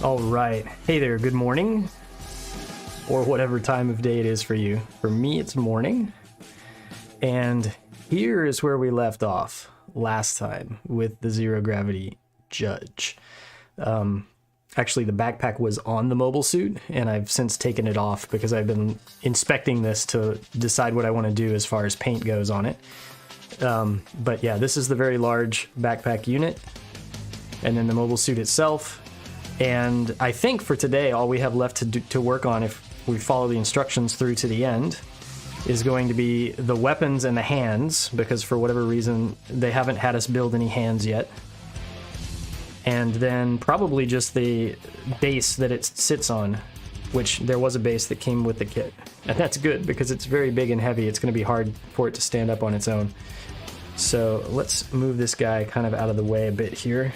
All right. Hey there, good morning, or whatever time of day it is for you. For me, it's morning. And here is where we left off last time with the zero gravity judge. Actually, the backpack was on the mobile suit, and I've since taken it off because I've been inspecting this to decide what I want to do as far as paint goes on it. But yeah, this is the very large backpack unit, and then the mobile suit itself. And I think for today, all we have left to work on, if we follow the instructions through to the end, is going to be the weapons and the hands, because for whatever reason, they haven't had us build any hands yet. And then probably just the base that it sits on, which there was a base that came with the kit. And that's good, because it's very big and heavy. It's going to be hard for it to stand up on its own. So let's move this guy kind of out of the way a bit here.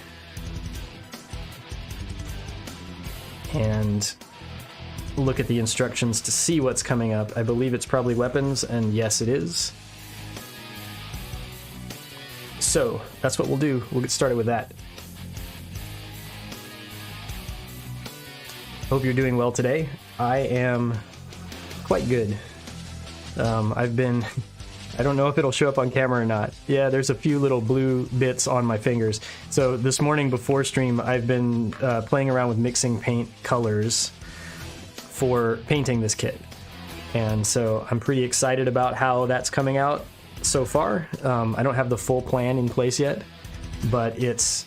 And look at the instructions to see what's coming up. I believe it's probably weapons, and yes, it is. So that's what we'll do. We'll get started with that. Hope you're doing well today. I am quite good. I don't know if it'll show up on camera or not. Yeah, there's a few little blue bits on my fingers. So this morning before stream, I've been playing around with mixing paint colors for painting this kit. And so I'm pretty excited about how that's coming out so far. I don't have the full plan in place yet, but it's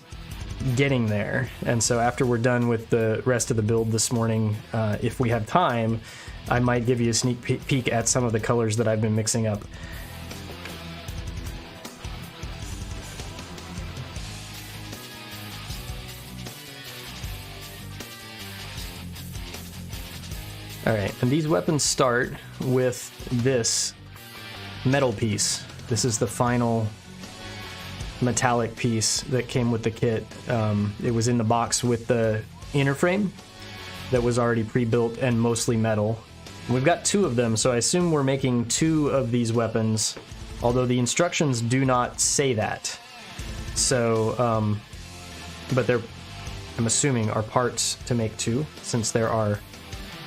getting there. And so after we're done with the rest of the build this morning, if we have time, I might give you a sneak peek at some of the colors that I've been mixing up. Alright, and these weapons start with this metal piece. This is the final metallic piece that came with the kit. It was in the box with the inner frame that was already pre-built and mostly metal. We've got two of them, so I assume we're making two of these weapons, although the instructions do not say that. So, but I'm assuming are parts to make two, since there are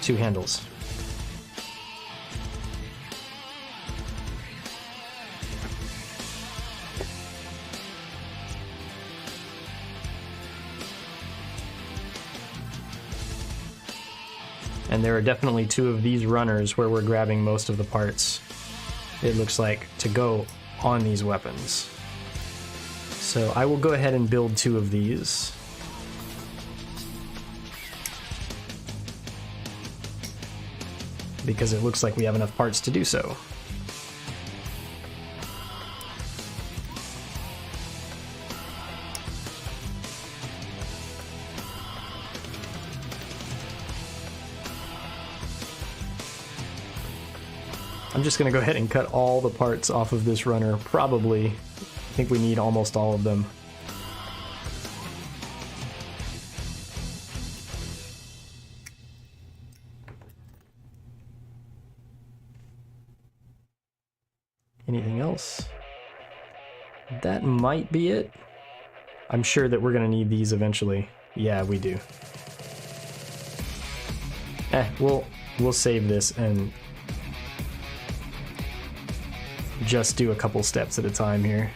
two handles. And there are definitely two of these runners where we're grabbing most of the parts, it looks like, to go on these weapons. So I will go ahead and build two of these. Because it looks like we have enough parts to do so. I'm just going to go ahead and cut all the parts off of this runner, probably. I think we need almost all of them. Anything else? That might be it. I'm sure that we're going to need these eventually. Yeah, we do. We'll save this and just do a couple steps at a time here.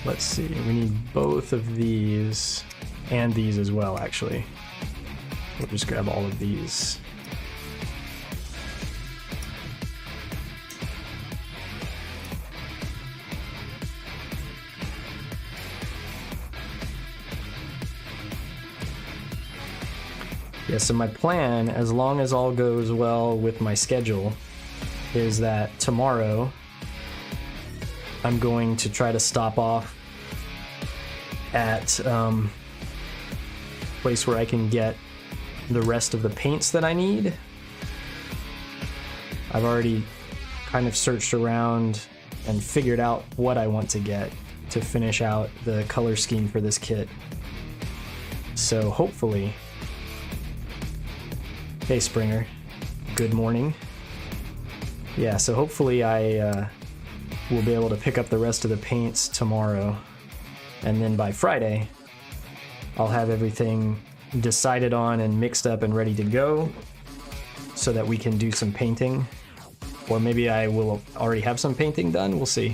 Let's see, we need both of these and these as well, actually. We'll just grab all of these. Yeah, so my plan, as long as all goes well with my schedule, is that tomorrow I'm going to try to stop off at place where I can get the rest of the paints that I need. I've already kind of searched around and figured out what I want to get to finish out the color scheme for this kit. So hopefully Hey Springer, good morning. Yeah, so hopefully I will be able to pick up the rest of the paints tomorrow, and then by Friday I'll have everything decided on and mixed up and ready to go so that we can do some painting. Or maybe I will already have some painting done, we'll see.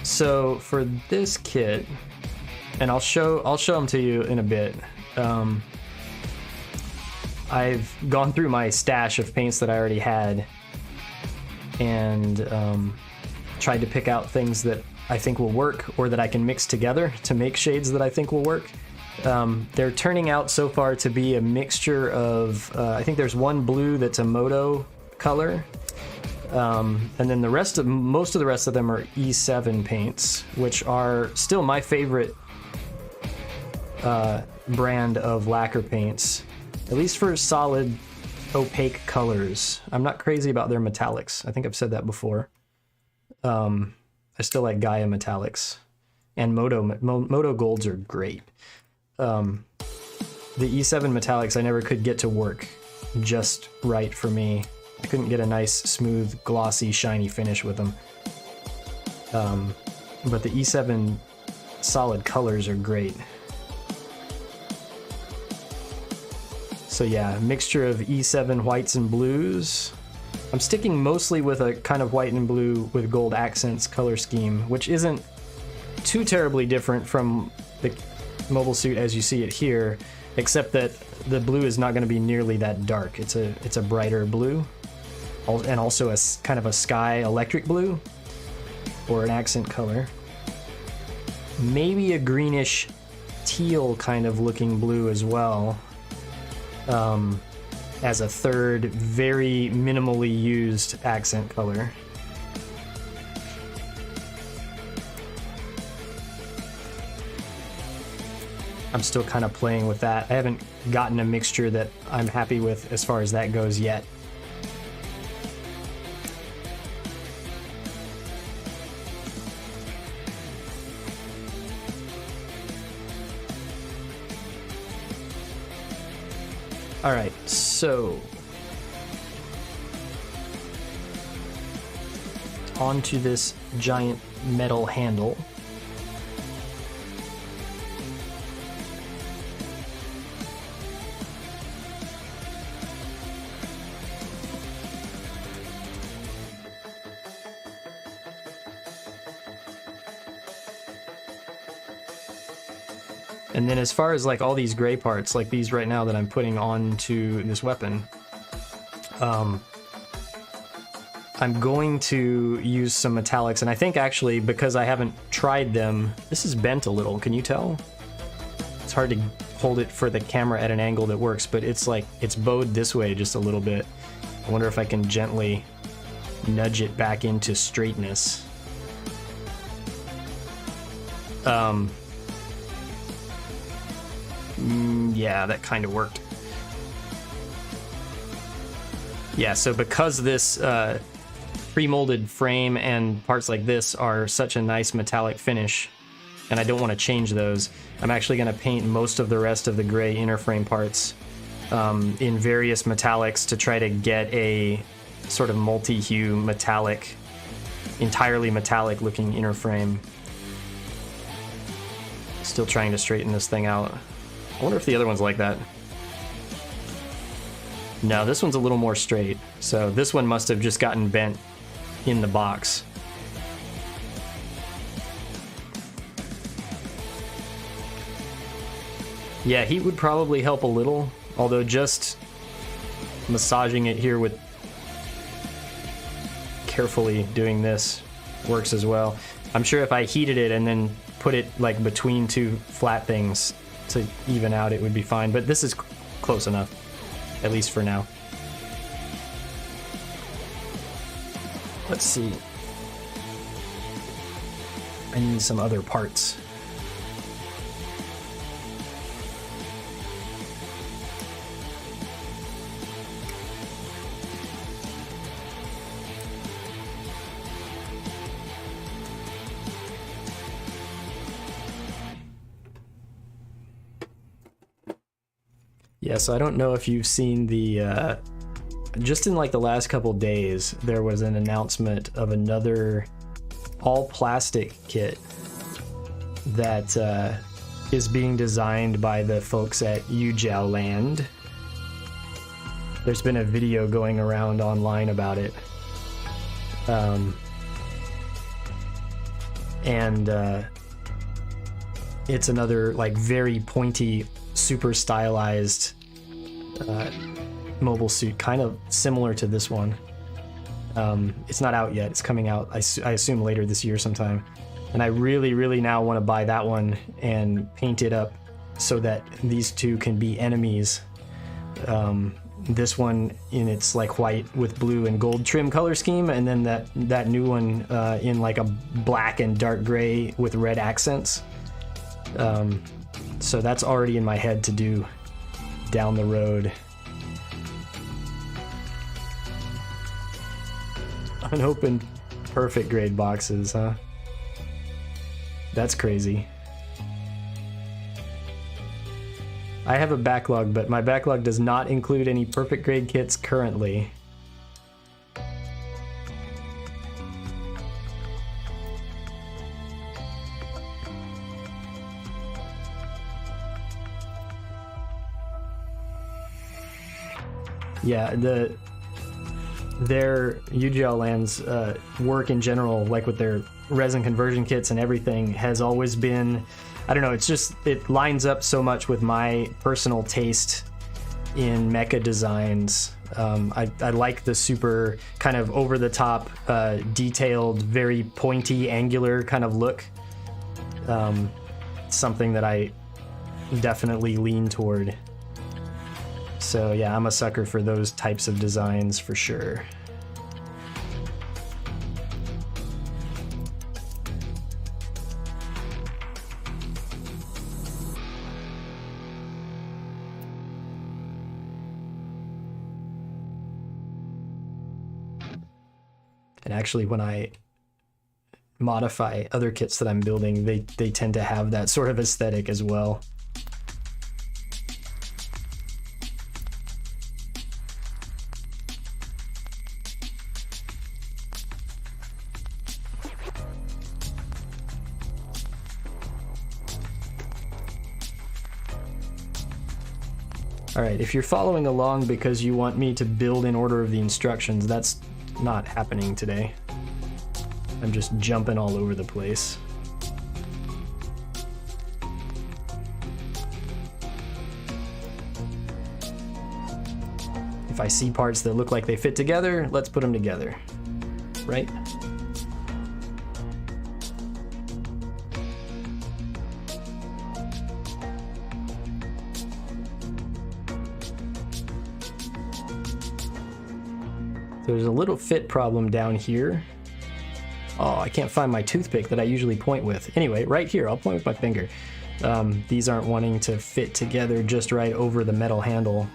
So for this kit, and I'll show them to you in a bit. I've gone through my stash of paints that I already had and tried to pick out things that I think will work or that I can mix together to make shades that I think will work. They're turning out so far to be a mixture of, I think there's one blue that's a Moto color. And then most of the rest of them are E7 paints, which are still my favorite brand of lacquer paints, at least for solid opaque colors. I'm not crazy about their metallics. I think I've said that before. I still like Gaia metallics, and Moto golds are great. The E7 metallics I never could get to work just right for me. I couldn't get a nice, smooth, glossy, shiny finish with them. But the E7 solid colors are great. So yeah, mixture of E7 whites and blues. I'm sticking mostly with a kind of white and blue with gold accents color scheme, which isn't too terribly different from the mobile suit as you see it here, except that the blue is not going to be nearly that dark. It's a brighter blue. And also a kind of a sky electric blue, or an accent color. Maybe a greenish teal kind of looking blue as well, as a third very minimally used accent color. I'm still kind of playing with that. I haven't gotten a mixture that I'm happy with as far as that goes yet. All right, so onto this giant metal handle. And then as far as like all these gray parts, like these right now that I'm putting onto this weapon, I'm going to use some metallics. And I think actually, because I haven't tried them, this is bent a little. Can you tell? It's hard to hold it for the camera at an angle that works, but it's like, it's bowed this way just a little bit. I wonder if I can gently nudge it back into straightness. Yeah, that kind of worked. Yeah, so because this pre-molded frame and parts like this are such a nice metallic finish, and I don't want to change those, I'm actually going to paint most of the rest of the gray inner frame parts in various metallics to try to get a sort of multi-hue metallic, entirely metallic looking inner frame. Still trying to straighten this thing out. I wonder if the other one's like that. No, this one's a little more straight. So this one must have just gotten bent in the box. Yeah, heat would probably help a little, although just massaging it here with carefully doing this works as well. I'm sure if I heated it and then put it like between two flat things to even out, it would be fine, but this is close enough, at least for now. Let's see. I need some other parts. Yeah, so I don't know if you've seen the, just in like the last couple days, there was an announcement of another all plastic kit that is being designed by the folks at Yujiao Land. There's been a video going around online about it. It's another like very pointy, super stylized mobile suit, kind of similar to this one. It's not out yet. It's coming out, I assume, later this year sometime. And I really now want to buy that one and paint it up so that these two can be enemies. This one in its like white with blue and gold trim color scheme, and then that new one in like a black and dark gray with red accents. So that's already in my head to do down the road. Unopened perfect grade boxes, huh? That's crazy. I have a backlog, but my backlog does not include any perfect grade kits currently. Yeah, their Yujiao Land's work in general, like with their resin conversion kits and everything, has always been, I don't know, it's just, it lines up so much with my personal taste in mecha designs. I like the super kind of over the top, detailed, very pointy, angular kind of look. Something that I definitely lean toward. So yeah, I'm a sucker for those types of designs for sure. And actually, when I modify other kits that I'm building, they tend to have that sort of aesthetic as well. All right, if you're following along because you want me to build in order of the instructions, that's not happening today. I'm just jumping all over the place. If I see parts that look like they fit together, let's put them together, right? There's a little fit problem down here. Oh, I can't find my toothpick that I usually point with. Anyway, right here, I'll point with my finger. These aren't wanting to fit together just right over the metal handle.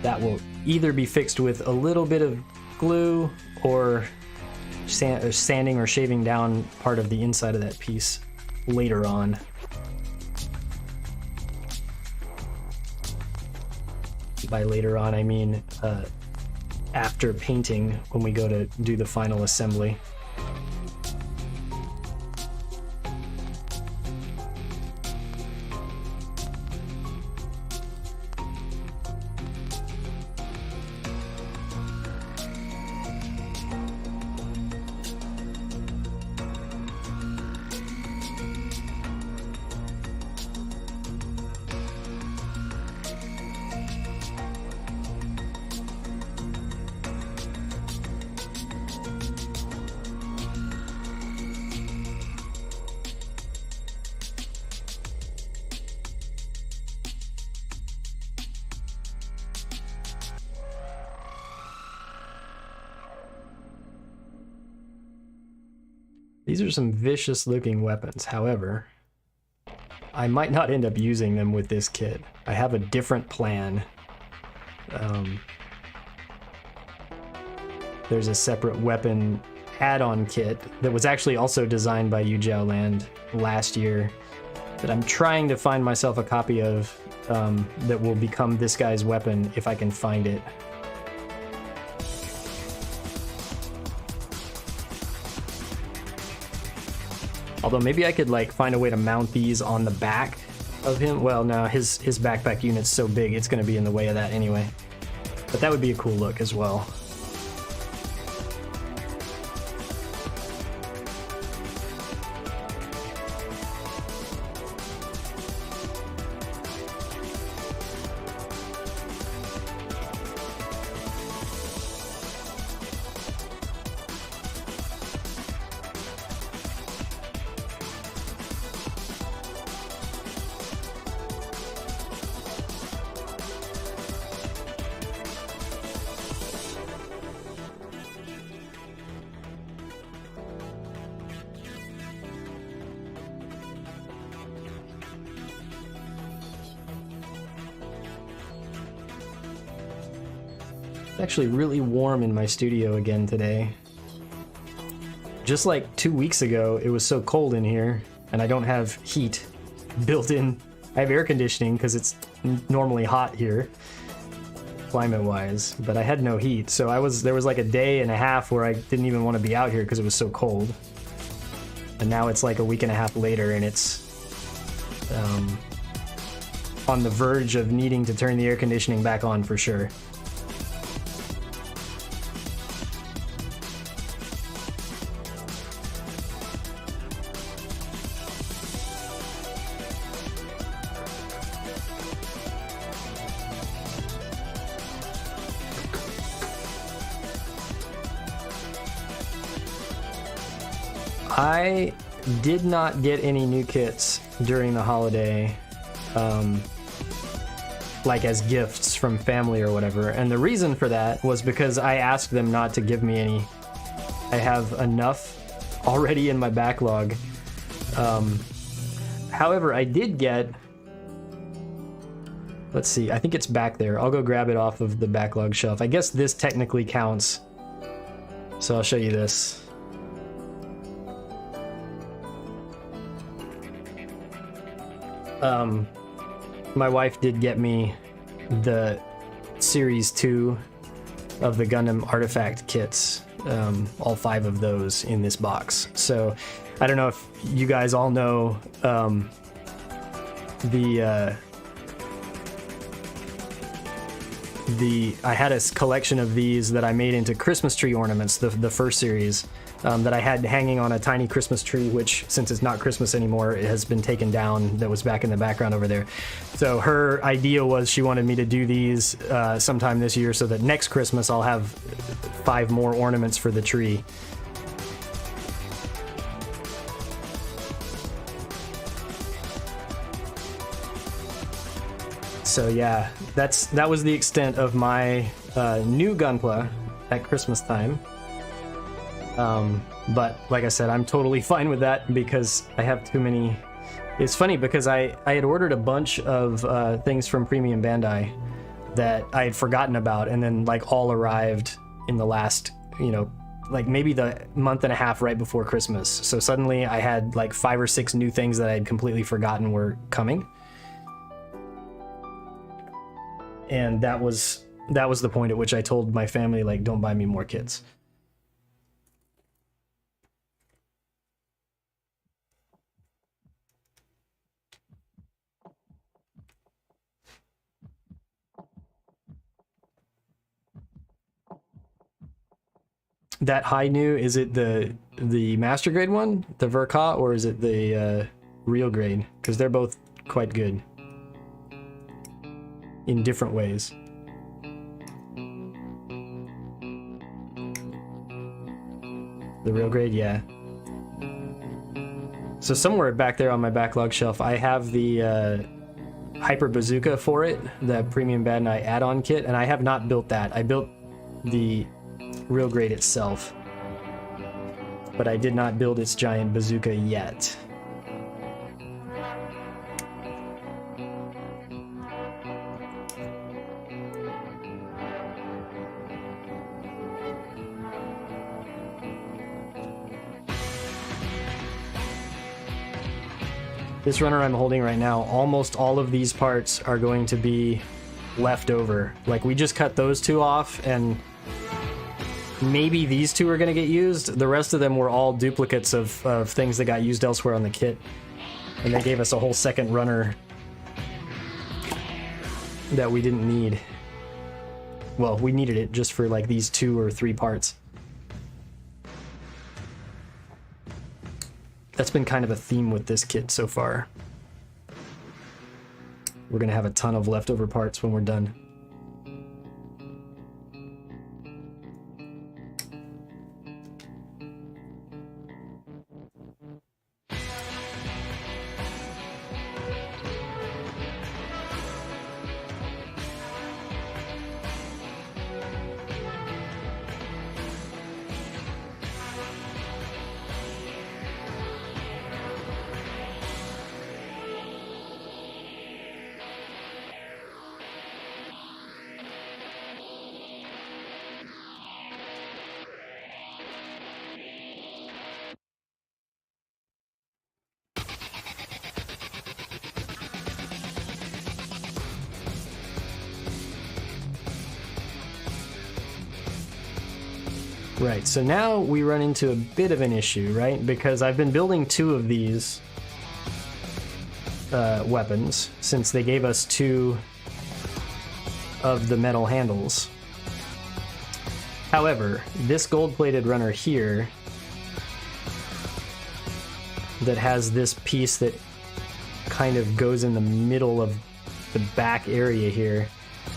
That will either be fixed with a little bit of glue or sanding or shaving down part of the inside of that piece later on. By later on, I mean after painting, when we go to do the final assembly. These are some vicious looking weapons. However, I might not end up using them with this kit. I have a different plan. There's a separate weapon add-on kit that was actually also designed by Yujiao Land last year that I'm trying to find myself a copy of. that will become this guy's weapon if I can find it. Although maybe I could like find a way to mount these on the back of him. Well, no, his backpack unit's so big it's going to be in the way of that anyway. But that would be a cool look as well. It's actually really warm in my studio again today. Just like 2 weeks ago, it was so cold in here, and I don't have heat built in. I have air conditioning because it's normally hot here, climate-wise, but I had no heat. So there was like a day and a half where I didn't even want to be out here because it was so cold. And now it's like a week and a half later, and it's on the verge of needing to turn the air conditioning back on for sure. I did not get any new kits during the holiday, like as gifts from family or whatever, and the reason for that was because I asked them not to give me any. I have enough already in my backlog. However, I did get, let's see, I think it's back there. I'll go grab it off of the backlog shelf. I guess this technically counts, so I'll show you this. My wife did get me the Series 2 of the Gundam Artifact kits, all 5 of those in this box. So I don't know if you guys all know I had a collection of these that I made into Christmas tree ornaments, the first series, that I had hanging on a tiny Christmas tree, which, since it's not Christmas anymore, it has been taken down. That was back in the background over there. So her idea was she wanted me to do these sometime this year so that next Christmas I'll have 5 more ornaments for the tree. So yeah, that was the extent of my new Gunpla at Christmas time. But like I said, I'm totally fine with that because I have too many. It's funny because I had ordered a bunch of things from Premium Bandai that I had forgotten about, and then like all arrived in the last, like maybe the month and a half right before Christmas. So suddenly I had like 5 or 6 new things that I had completely forgotten were coming. And that was the point at which I told my family, like, don't buy me more kits. That high new, is it the master grade one, the Verka, or is it the real grade? Because they're both quite good in different ways. The real grade, yeah. So somewhere back there on my backlog shelf, I have the Hyper Bazooka for it, the Premium Bandai add-on kit, and I have not built that. I built the real grade itself, but I did not build its giant bazooka yet. This runner I'm holding right now, almost all of these parts are going to be left over. Like, we just cut those two off, and maybe these two are going to get used. The rest of them were all duplicates of things that got used elsewhere on the kit. And they gave us a whole second runner that we didn't need. Well, we needed it just for like these 2 or 3 parts. That's been kind of a theme with this kit so far. We're gonna have a ton of leftover parts when we're done. Right, so now we run into a bit of an issue, right? Because I've been building 2 of these weapons since they gave us 2 of the metal handles. However, this gold-plated runner here that has this piece that kind of goes in the middle of the back area here,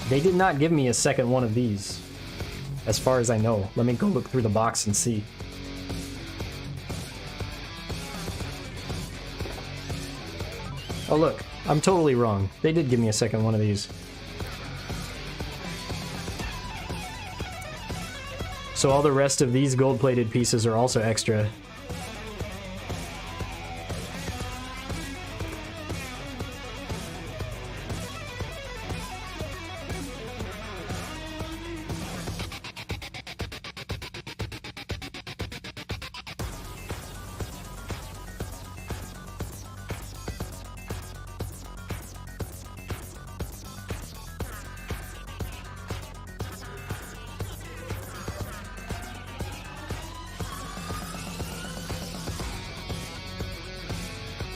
they did not give me a second one of these. As far as I know. Let me go look through the box and see. Oh look, I'm totally wrong. They did give me a second one of these. So all the rest of these gold-plated pieces are also extra.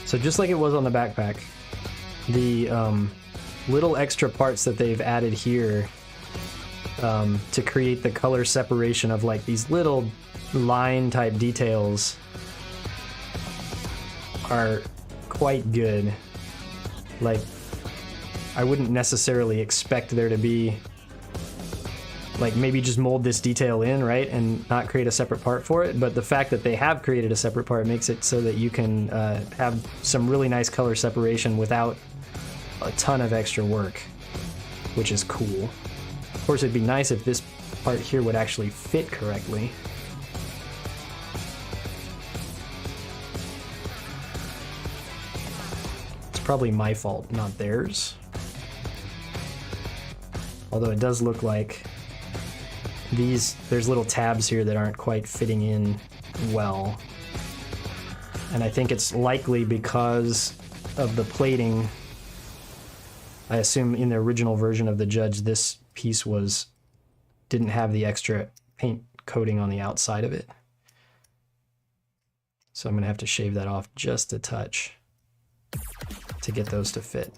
So just like it was on the backpack, the little extra parts that they've added here to create the color separation of like these little line type details are quite good. Like, I wouldn't necessarily expect there to be, like, maybe just mold this detail in, right, and not create a separate part for it, but the fact that they have created a separate part makes it so that you can have some really nice color separation without a ton of extra work, which is cool. Of course, it'd be nice if this part here would actually fit correctly. It's probably my fault, not theirs. Although it does look like there's little tabs here that aren't quite fitting in well. And I think it's likely because of the plating. I assume in the original version of the Judge, this piece didn't have the extra paint coating on the outside of it. So I'm gonna have to shave that off just a touch to get those to fit.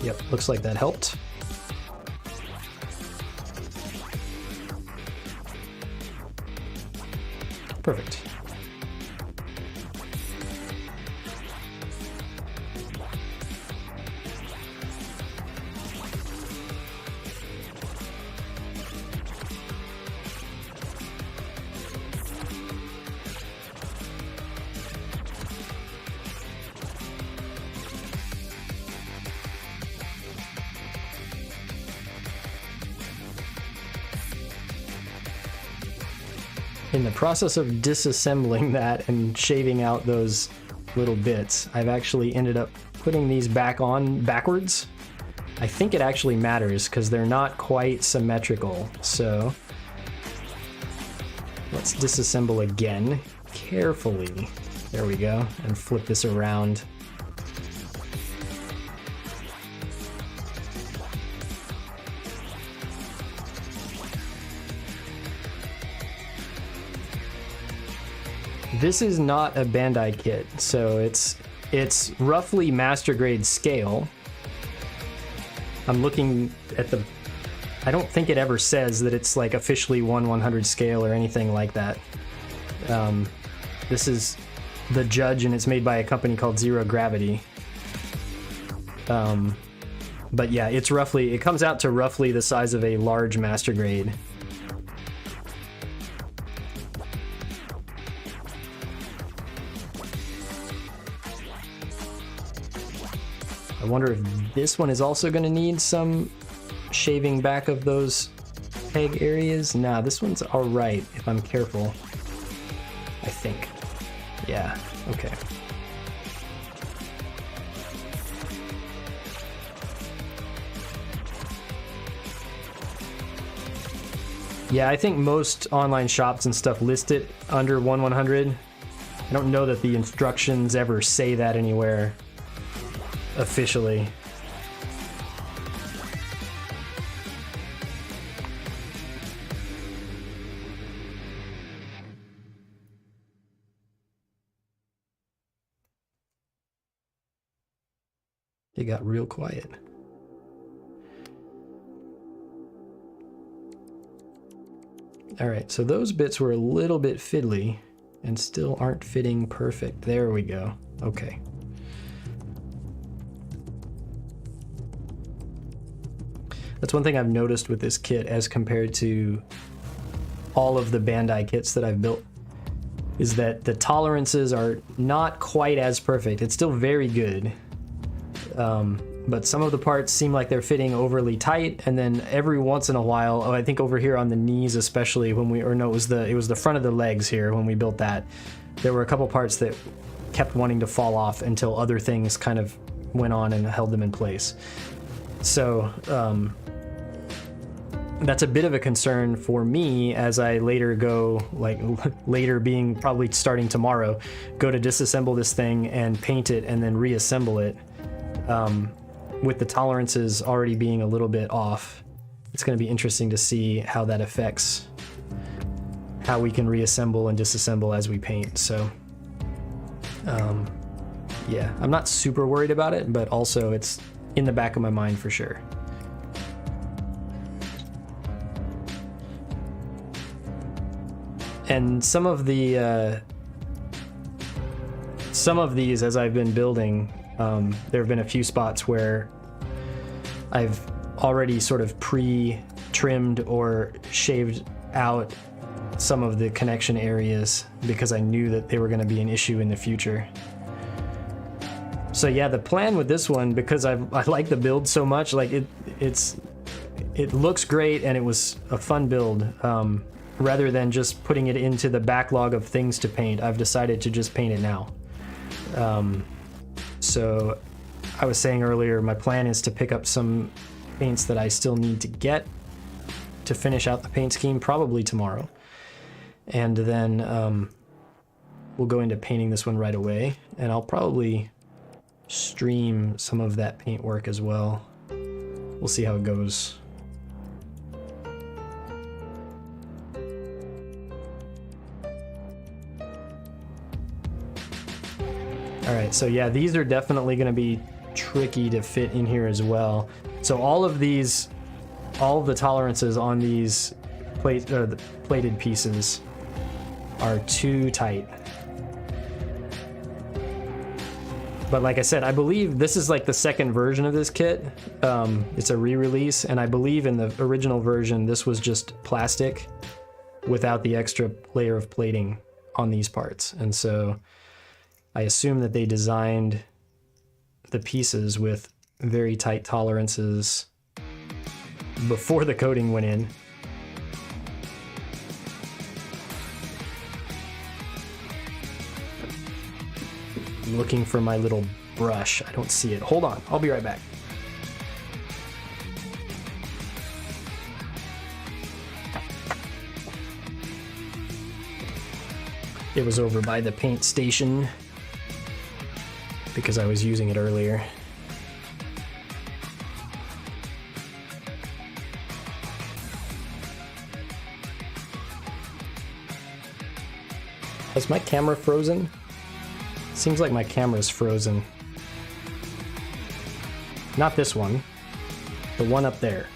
Yep, looks like that helped. Perfect. in the process of disassembling that and shaving out those little bits, I've actually ended up putting these back on backwards. I think it actually matters because they're not quite symmetrical. So let's disassemble again carefully. There we go, and flip this around. This is not a Bandai kit, so it's roughly master grade scale. I'm looking at the... I don't think it ever says that it's like officially 1/100 scale or anything like that. This is the Judge, and it's made by a company called Zero Gravity. But yeah, it's roughly... It comes out to roughly the size of a large master grade. I wonder if this one is also going to need some shaving back of those peg areas. Nah, this one's all right if I'm careful. I think. Yeah, okay. Yeah, I think most online shops and stuff list it under 1/100. I don't know that the instructions ever say that anywhere officially. It got real quiet. All right, so those bits were a little bit fiddly and still aren't fitting perfect. There we go. Okay. That's one thing I've noticed with this kit as compared to all of the Bandai kits that I've built, is that the tolerances are not quite as perfect. It's still very good, but some of the parts seem like they're fitting overly tight, and then every once in a while, I think over here on the knees especially, when we, or no, it was the front of the legs here when we built that, there were a couple parts that kept wanting to fall off until other things kind of went on and held them in place. So that's a bit of a concern for me as I later go, like later being probably starting tomorrow, go to disassemble this thing and paint it and then reassemble it. With the tolerances already being a little bit off, it's going to be interesting to see how that affects how we can reassemble and disassemble as we paint. So yeah, I'm not super worried about it, but also it's in the back of my mind for sure. And some of these, as I've been building, there have been a few spots where I've already sort of pre-trimmed or shaved out some of the connection areas because I knew that they were going to be an issue in the future. So yeah, the plan with this one, because I like the build so much, like it looks great and it was a fun build. Rather than just putting it into the backlog of things to paint, I've decided to just paint it now. So I was saying earlier, my plan is to pick up some paints that I still need to get to finish out the paint scheme, probably tomorrow. And then we'll go into painting this one right away, and I'll probably stream some of that paint work as well. We'll see how it goes. All right, so yeah, these are definitely going to be tricky to fit in here as well. So all of the tolerances on these the plated pieces are too tight. But like I said, I believe this is like the second version of this kit. It's a re-release, and I believe in the original version, this was just plastic without the extra layer of plating on these parts. And so I assume that they designed the pieces with very tight tolerances before the coating went in. I'm looking for my little brush. I don't see it. Hold on, I'll be right back. It was over by the paint station because I was using it earlier. Is my camera frozen? Seems like my camera's frozen. Not this one. The one up there.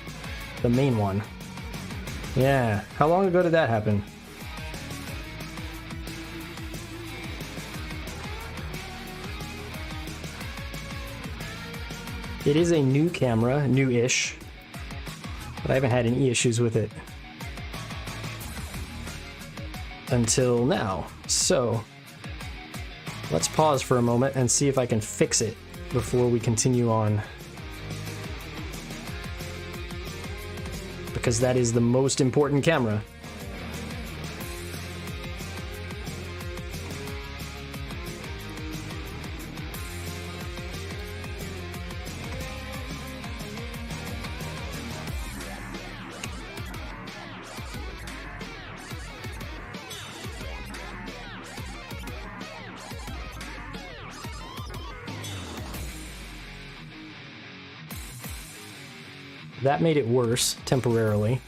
The main one. Yeah, how long ago did that happen? It is a new camera, new-ish, but I haven't had any issues with it until now. So let's pause for a moment and see if I can fix it before we continue on, because that is the most important camera. That made it worse, temporarily.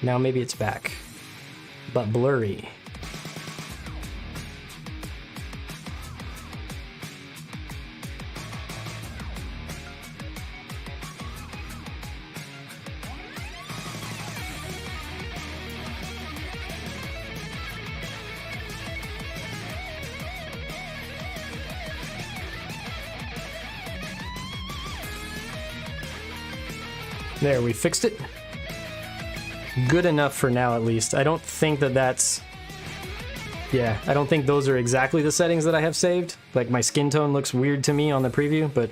Now maybe it's back. But blurry. There, we fixed it. Good enough for now, at least. I don't think that that's... Yeah, I don't think those are exactly the settings that I have saved. Like, my skin tone looks weird to me on the preview, but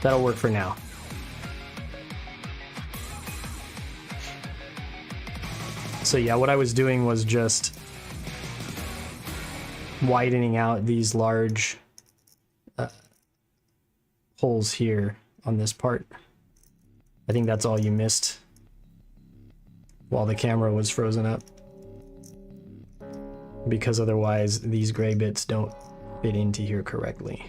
that'll work for now. So yeah, what I was doing was just widening out these large holes here on this part. I think that's all you missed while the camera was frozen up, because otherwise these gray bits don't fit into here correctly.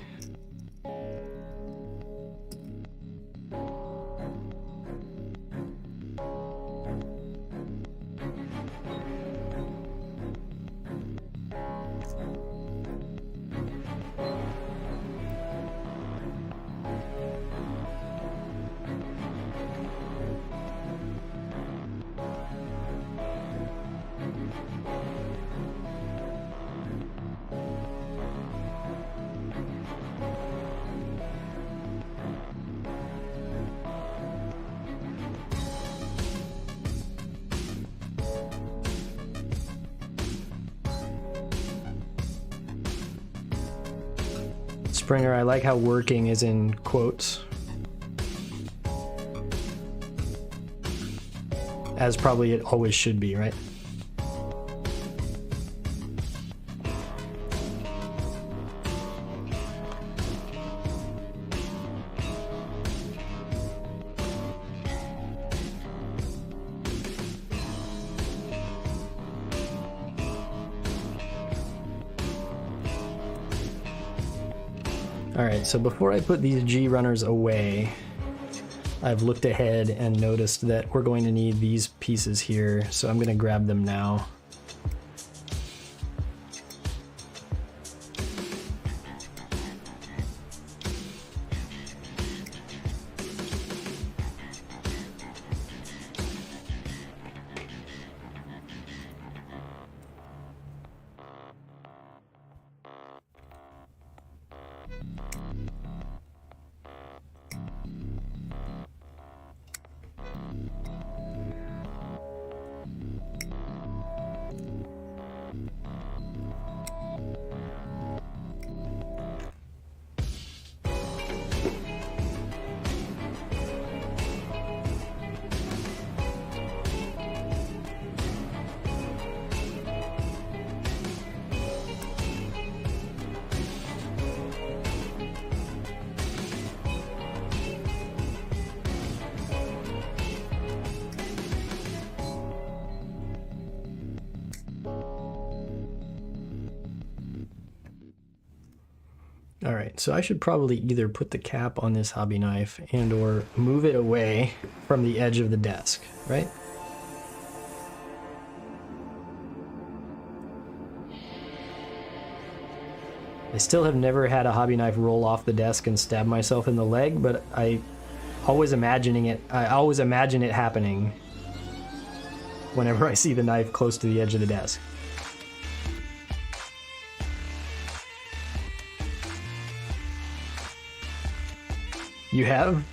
Springer, I like how working is in quotes. As probably it always should be, right? Alright, so before I put these G runners away, I've looked ahead and noticed that we're going to need these pieces here, so I'm going to grab them now. All right, so I should probably either put the cap on this hobby knife and or move it away from the edge of the desk, right? I still have never had a hobby knife roll off the desk and stab myself in the leg, but I always imagine it happening whenever I see the knife close to the edge of the desk. You have?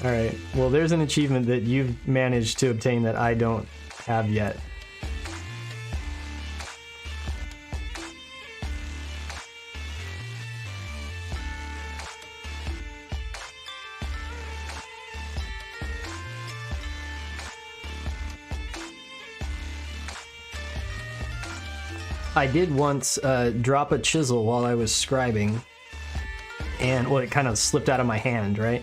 All right, well, there's an achievement that you've managed to obtain that I don't have yet. I did once drop a chisel while I was scribing, and well, it kind of slipped out of my hand, right?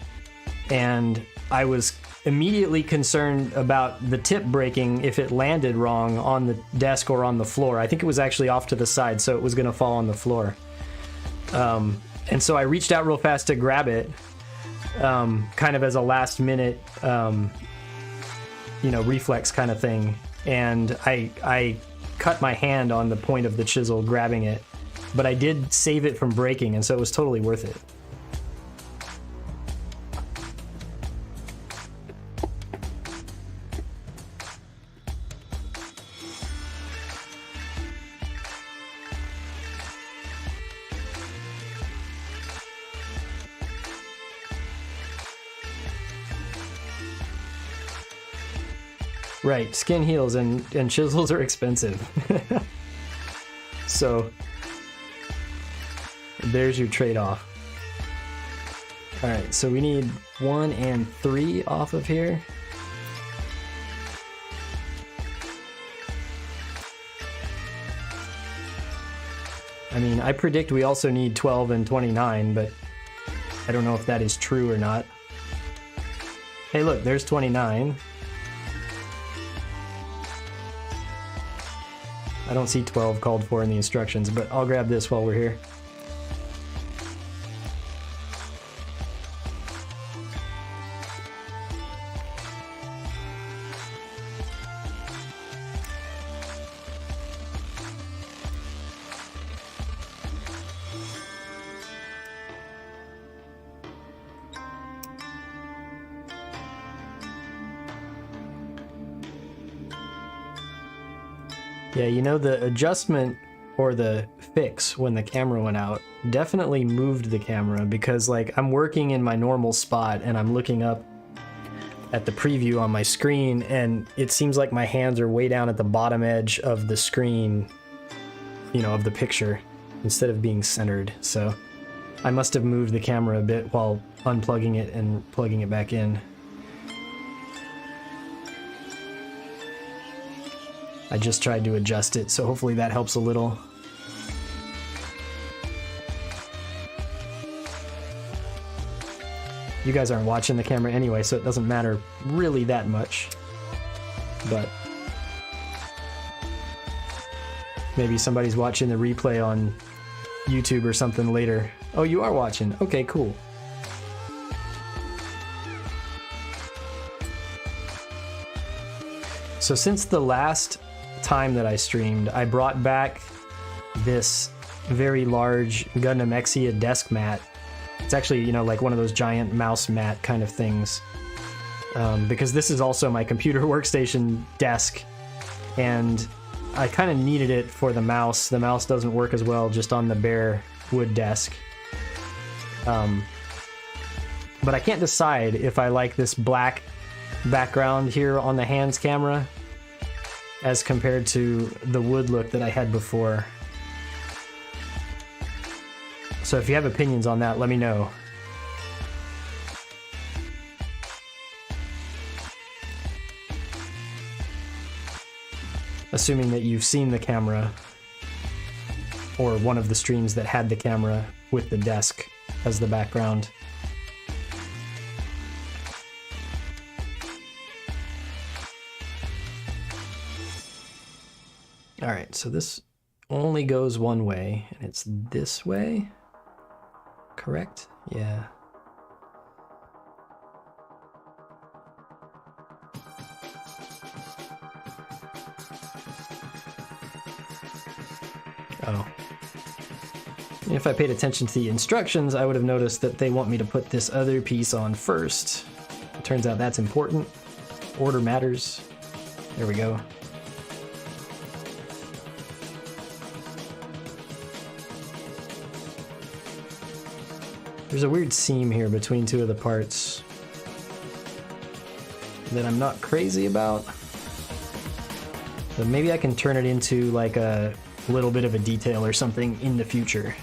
And I was immediately concerned about the tip breaking if it landed wrong on the desk or on the floor. I think it was actually off to the side, so it was gonna fall on the floor. And so I reached out real fast to grab it, kind of as a last minute, reflex kind of thing. And I cut my hand on the point of the chisel grabbing it, but I did save it from breaking, and so it was totally worth it. Right, skin heals and chisels are expensive. So there's your trade-off. All right, so we need 1 and 3 off of here. I mean, I predict we also need 12 and 29, but I don't know if that is true or not. Hey, look, there's 29. I don't see 12 called for in the instructions, but I'll grab this while we're here. Yeah, you know, the adjustment or the fix when the camera went out definitely moved the camera, because like I'm working in my normal spot and I'm looking up at the preview on my screen and it seems like my hands are way down at the bottom edge of the screen, you know, of the picture instead of being centered. So I must have moved the camera a bit while unplugging it and plugging it back in. I just tried to adjust it, so hopefully that helps a little. You guys aren't watching the camera anyway, so it doesn't matter really that much. But maybe somebody's watching the replay on YouTube or something later. Oh, you are watching. Okay, cool. So since the last time that I streamed, I brought back this very large Gundam Exia desk mat. It's actually, you know, like one of those giant mouse mat kind of things, because this is also my computer workstation desk, and I kind of needed it for the mouse. The mouse doesn't work as well just on the bare wood desk. But I can't decide if I like this black background here on the hands camera as compared to the wood look that I had before. So if you have opinions on that, let me know. Assuming that you've seen the camera, or one of the streams that had the camera with the desk as the background. All right, so this only goes one way, and it's this way, correct? Yeah. Oh. If I paid attention to the instructions, I would have noticed that they want me to put this other piece on first. It turns out that's important. Order matters. There we go. There's a weird seam here between two of the parts that I'm not crazy about. But maybe I can turn it into like a little bit of a detail or something in the future.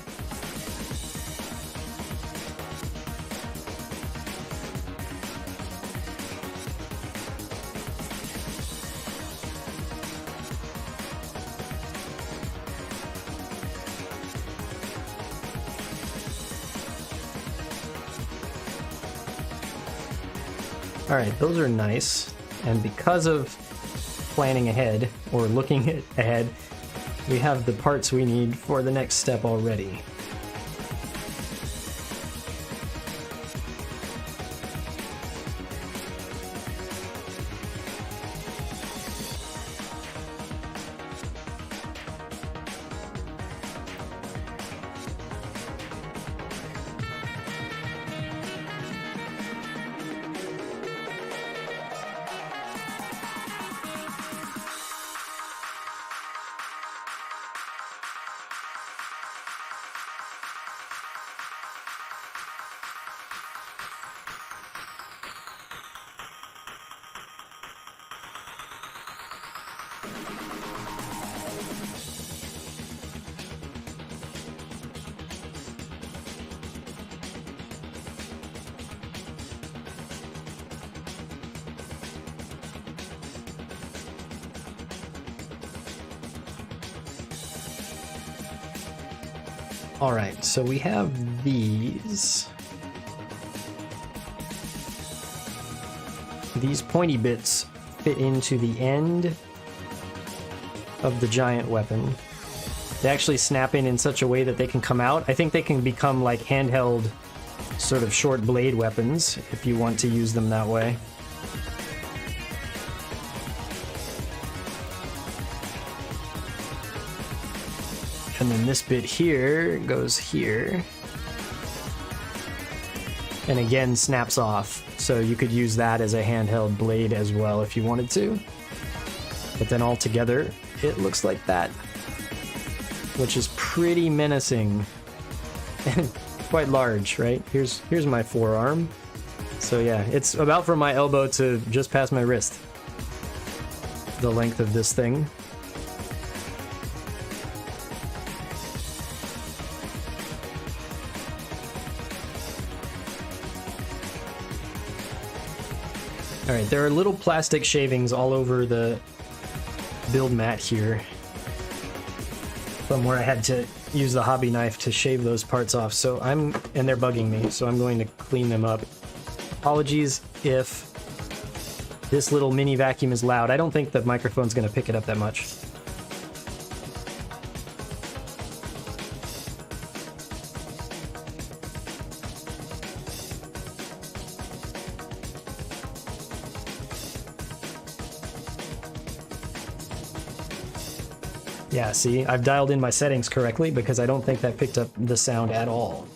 All right, those are nice. And because of planning ahead, or looking ahead, we have the parts we need for the next step already. All right, so we have these. These pointy bits fit into the end of the giant weapon. They actually snap in such a way that they can come out. I think they can become like handheld sort of short blade weapons if you want to use them that way. And then this bit here goes here. And again snaps off. So you could use that as a handheld blade as well if you wanted to. But then all together, it looks like that. Which is pretty menacing. And quite large, right? Here's my forearm. So yeah, it's about from my elbow to just past my wrist. The length of this thing. Alright, there are little plastic shavings all over the build mat here from where I had to use the hobby knife to shave those parts off, and they're bugging me, so I'm going to clean them up. Apologies if this little mini vacuum is loud. I don't think the microphone's going to pick it up that much. Yeah, see, I've dialed in my settings correctly because I don't think that picked up the sound at all.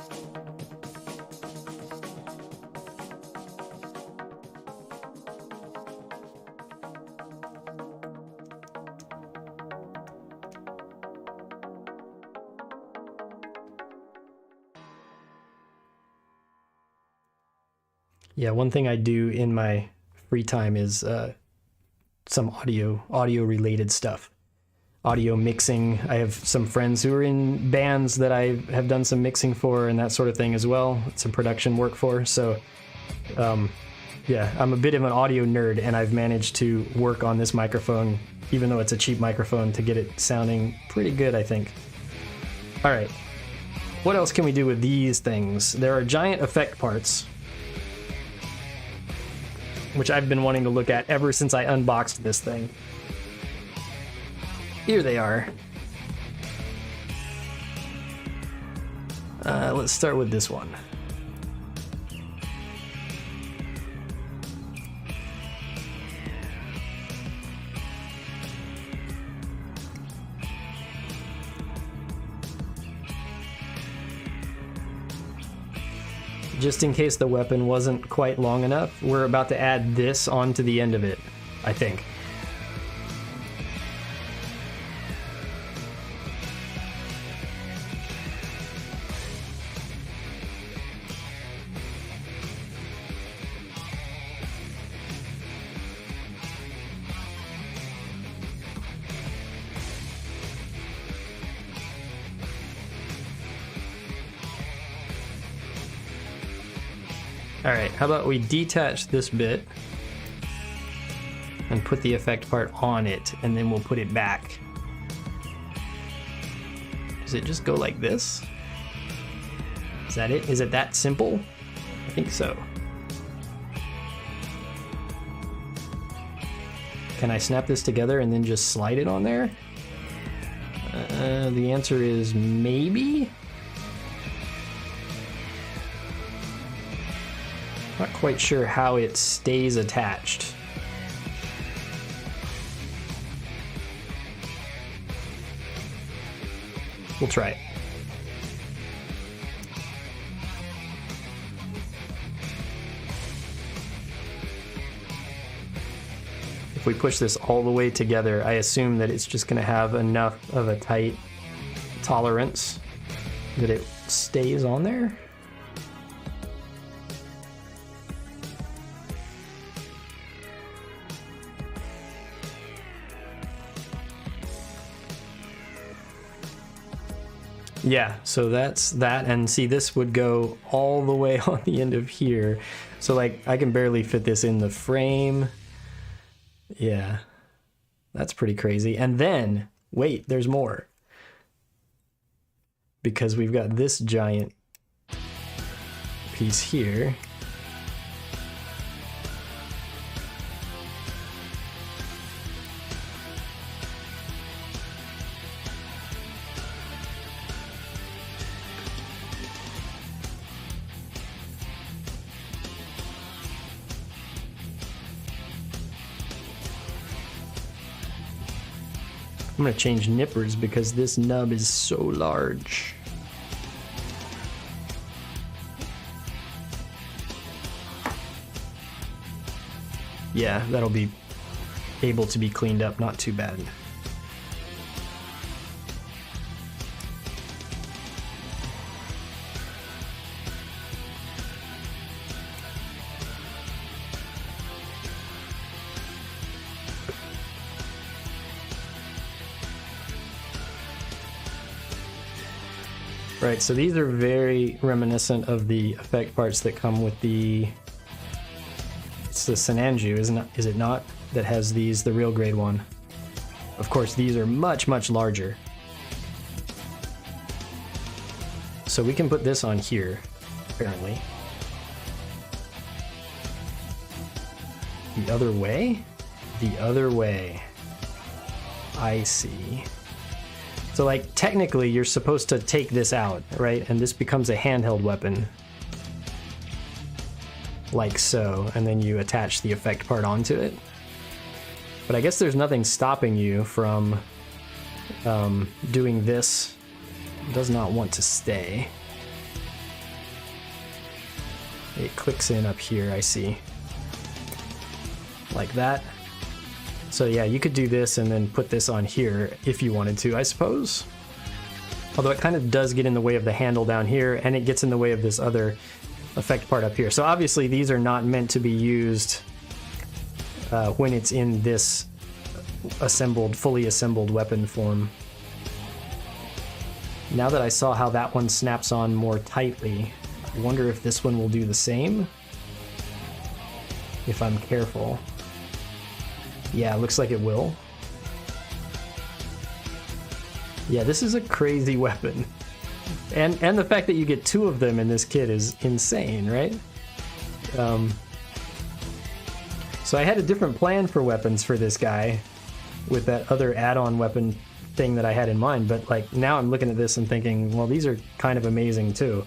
Yeah, one thing I do in my free time is some audio related stuff. Audio mixing. I have some friends who are in bands that I have done some mixing for and that sort of thing as well. Some production work for. So yeah, I'm a bit of an audio nerd, and I've managed to work on this microphone, even though it's a cheap microphone, to get it sounding pretty good, I think. All right, what else can we do with these things? There are giant effect parts, which I've been wanting to look at ever since I unboxed this thing. Here they are. Let's start with this one. Just in case the weapon wasn't quite long enough, we're about to add this onto the end of it, I think. Alright, how about we detach this bit and put the effect part on it, and then we'll put it back. Does it just go like this? Is that it? Is it that simple? I think so. Can I snap this together and then just slide it on there? The answer is maybe? Not quite sure how it stays attached. We'll try it. If we push this all the way together, I assume that it's just going to have enough of a tight tolerance that it stays on there. Yeah, so that's that, and see, this would go all the way on the end of here. So like, I can barely fit this in the frame. Yeah, that's pretty crazy. And then, wait, there's more. Because we've got this giant piece here. I'm gonna change nippers because this nub is so large. Yeah, that'll be able to be cleaned up, not too bad. Right, so these are very reminiscent of the effect parts that come with the... It's the Sananju, is it not? That has these, the real grade one. Of course, these are much, much larger. So we can put this on here, apparently. The other way? The other way. I see. So like, technically you're supposed to take this out, right? And this becomes a handheld weapon. Like so, and then you attach the effect part onto it. But I guess there's nothing stopping you from doing this. It does not want to stay. It clicks in up here, I see. Like that. So yeah, you could do this and then put this on here if you wanted to, I suppose. Although it kind of does get in the way of the handle down here, and it gets in the way of this other effect part up here. So obviously these are not meant to be used when it's in this assembled, fully assembled weapon form. Now that I saw how that one snaps on more tightly, I wonder if this one will do the same. If I'm careful. Yeah, it looks like it will. Yeah, this is a crazy weapon. And the fact that you get two of them in this kit is insane, right? So I had a different plan for weapons for this guy with that other add-on weapon thing that I had in mind, but like now I'm looking at this and thinking, well, these are kind of amazing too.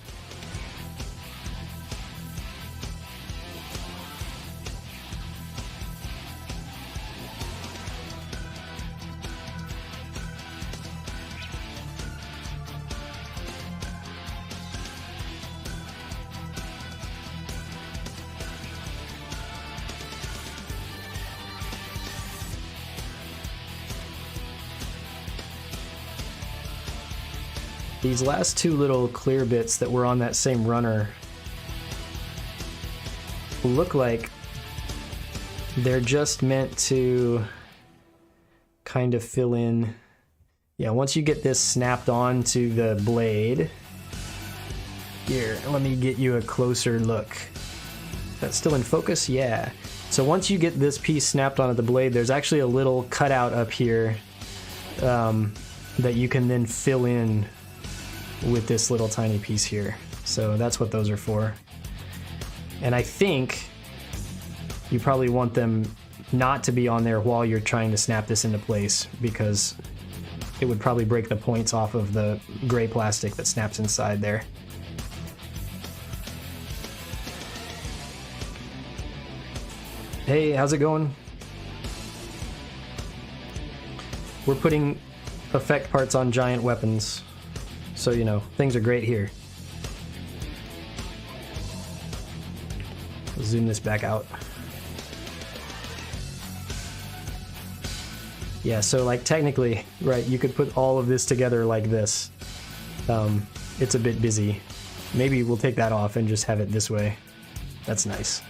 These last two little clear bits that were on that same runner look like they're just meant to kind of fill in. Yeah, once you get this snapped on to the blade, here, let me get you a closer look. That's still in focus? Yeah. So once you get this piece snapped onto the blade, there's actually a little cutout up here that you can then fill in with this little tiny piece here. So that's what those are for. And I think you probably want them not to be on there while you're trying to snap this into place, because it would probably break the points off of the gray plastic that snaps inside there. Hey, how's it going? We're putting effect parts on giant weapons, so you know, things are great here. Zoom this back out. Yeah, so like technically, right, you could put all of this together like this. It's a bit busy. Maybe we'll take that off and just have it this way. That's nice.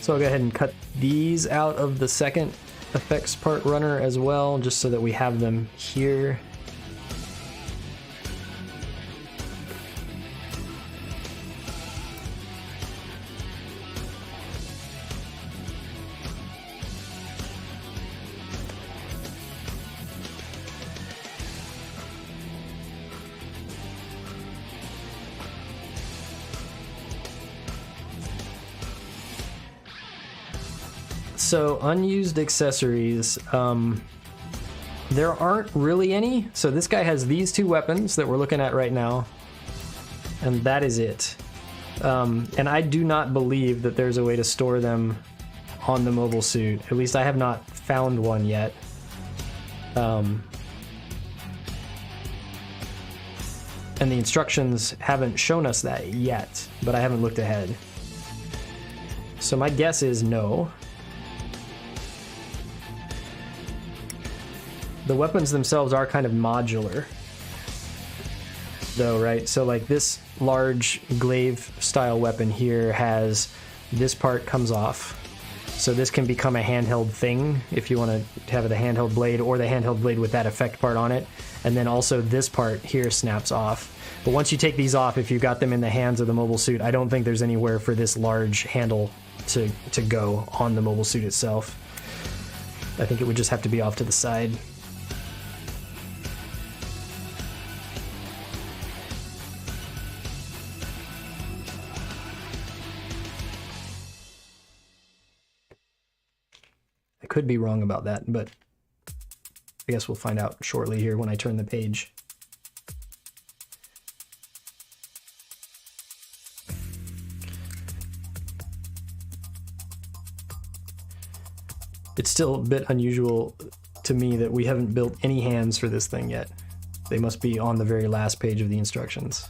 So I'll go ahead and cut these out of the second effects part runner as well, just so that we have them here. So unused accessories, there aren't really any. So this guy has these two weapons that we're looking at right now, and that is it. And I do not believe that there's a way to store them on the mobile suit. At least I have not found one yet. And the instructions haven't shown us that yet, but I haven't looked ahead. So my guess is no. The weapons themselves are kind of modular, though, right? So like this large glaive style weapon here has this part comes off. So this can become a handheld thing if you want to have the handheld blade, or the handheld blade with that effect part on it. And then also this part here snaps off. But once you take these off, if you got them in the hands of the mobile suit, I don't think there's anywhere for this large handle to go on the mobile suit itself. I think it would just have to be off to the side. I could be wrong about that, but I guess we'll find out shortly here when I turn the page. It's still a bit unusual to me that we haven't built any hands for this thing yet. They must be on the very last page of the instructions.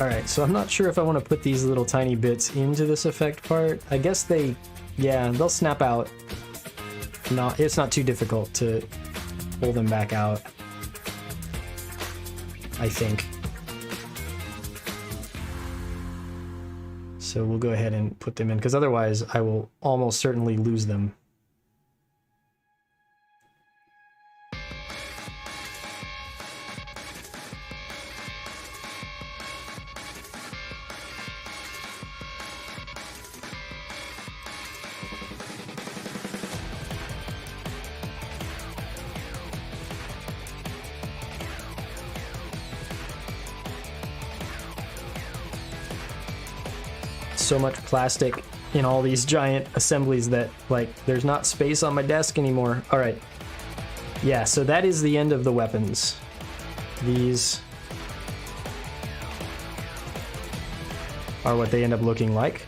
Alright, so I'm not sure if I want to put these little tiny bits into this effect part. I guess they, yeah, they'll snap out. No, it's not too difficult to pull them back out, I think. So we'll go ahead and put them in, because otherwise I will almost certainly lose them. So much plastic in all these giant assemblies that, like, there's not space on my desk anymore. All right. Yeah, so that is the end of the weapons. These are what they end up looking like.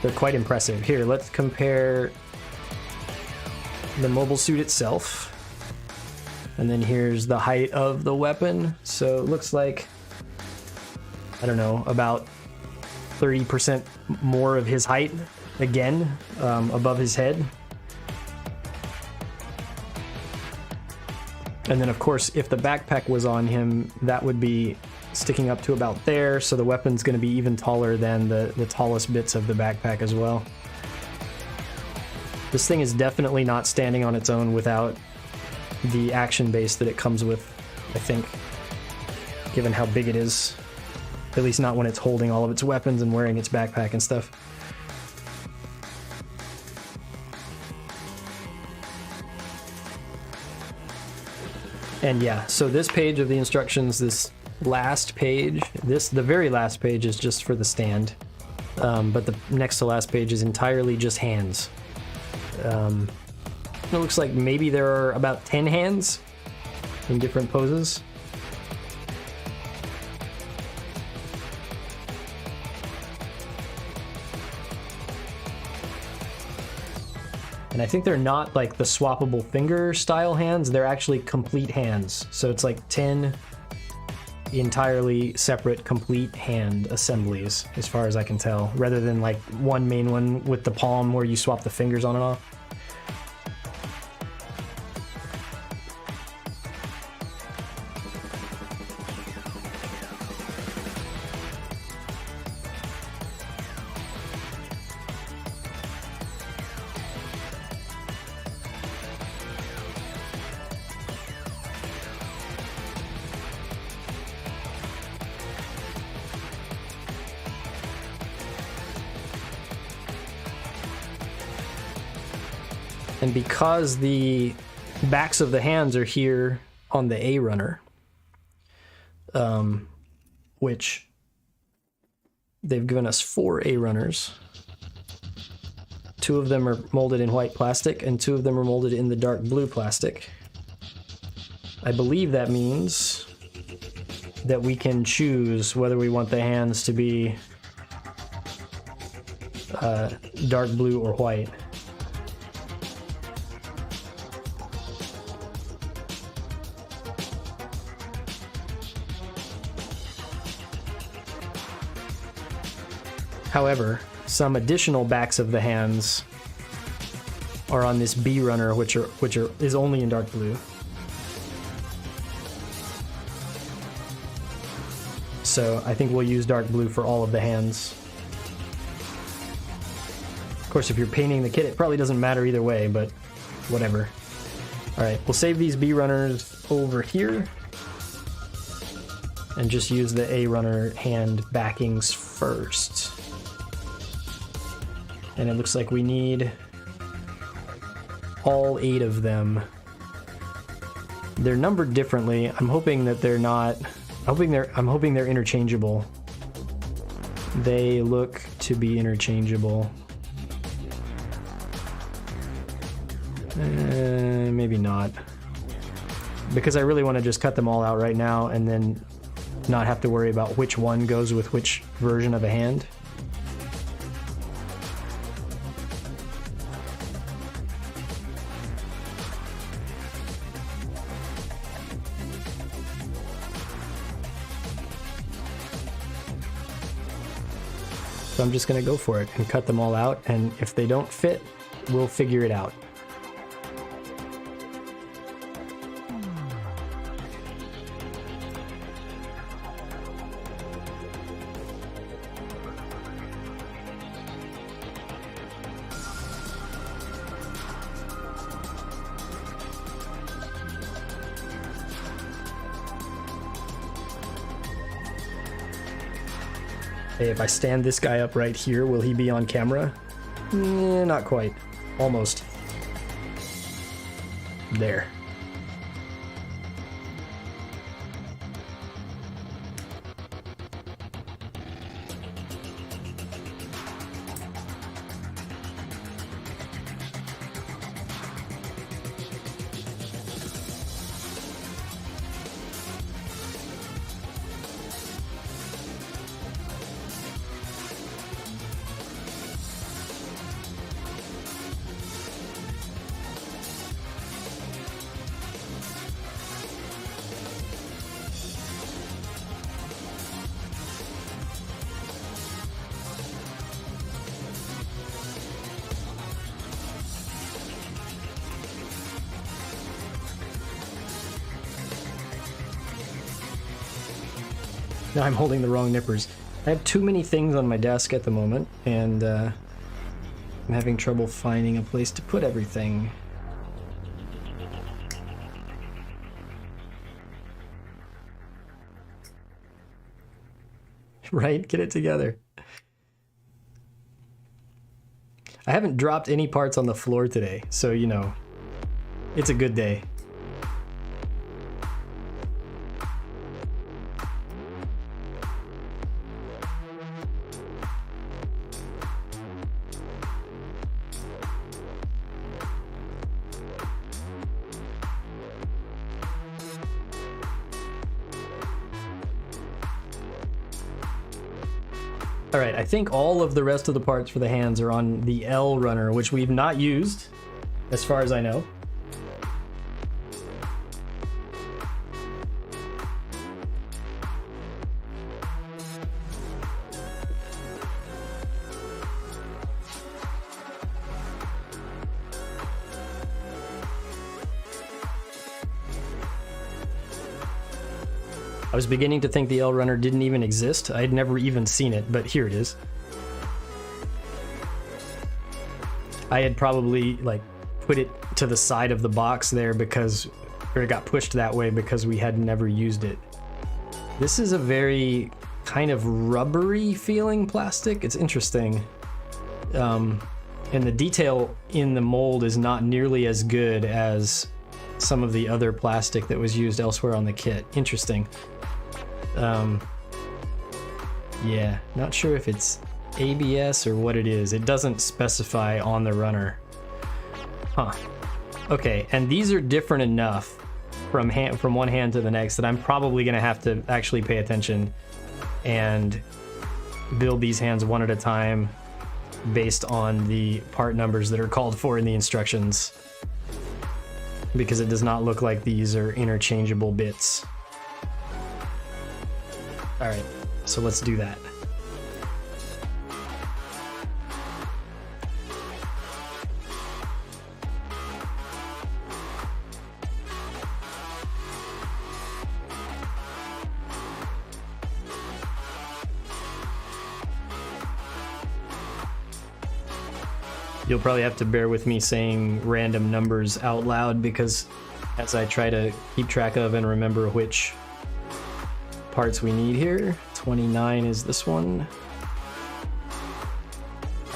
They're quite impressive. Here, let's compare the mobile suit itself. And then here's the height of the weapon. So it looks like, I don't know, about 30% more of his height, again, above his head. And then, of course, if the backpack was on him, that would be sticking up to about there, so the weapon's going to be even taller than the tallest bits of the backpack as well. This thing is definitely not standing on its own without the action base that it comes with, I think, given how big it is. At least not when it's holding all of its weapons and wearing its backpack and stuff. And yeah, so this page of the instructions, this last page, the very last page is just for the stand. But the next to last page is entirely just hands. It looks like maybe there are about 10 hands in different poses. And I think they're not like the swappable finger style hands, they're actually complete hands. So it's like 10 entirely separate complete hand assemblies, as far as I can tell, rather than like one main one with the palm where you swap the fingers on and off. And because the backs of the hands are here on the A runner, which they've given us 4 A runners. 2 of them are molded in white plastic and 2 of them are molded in the dark blue plastic. I believe that means that we can choose whether we want the hands to be dark blue or white. However, some additional backs of the hands are on this B runner, which is only in dark blue. So I think we'll use dark blue for all of the hands. Of course, if you're painting the kit, it probably doesn't matter either way, but whatever. All right, we'll save these B runners over here and just use the A runner hand backings first. And it looks like we need all 8 of them. They're numbered differently. I'm hoping that they're not. I'm hoping they're interchangeable. They look to be interchangeable. Maybe not. Because I really want to just cut them all out right now and then not have to worry about which one goes with which version of a hand. So I'm just gonna go for it and cut them all out, and if they don't fit, we'll figure it out. Hey, if I stand this guy up right here, will he be on camera? Not quite. Almost. There. Now I'm holding the wrong nippers. I have too many things on my desk at the moment, and I'm having trouble finding a place to put everything. Right? Get it together. I haven't dropped any parts on the floor today, so you know, it's a good day. Alright, I think all of the rest of the parts for the hands are on the L runner, which we've not used, as far as I know. I was beginning to think the L runner didn't even exist. I had never even seen it, but here it is. I had probably like put it to the side of the box there because, or it got pushed that way because we had never used it. This is a very kind of rubbery feeling plastic. It's interesting. And the detail in the mold is not nearly as good as some of the other plastic that was used elsewhere on the kit. Interesting. Yeah, not sure if it's ABS or what it is. It doesn't specify on the runner. Huh. Okay, and these are different enough from one hand to the next that I'm probably gonna have to actually pay attention and build these hands one at a time based on the part numbers that are called for in the instructions, because it does not look like these are interchangeable bits. All right, so let's do that. You'll probably have to bear with me saying random numbers out loud, because as I try to keep track of and remember which parts we need here. 29 is this one.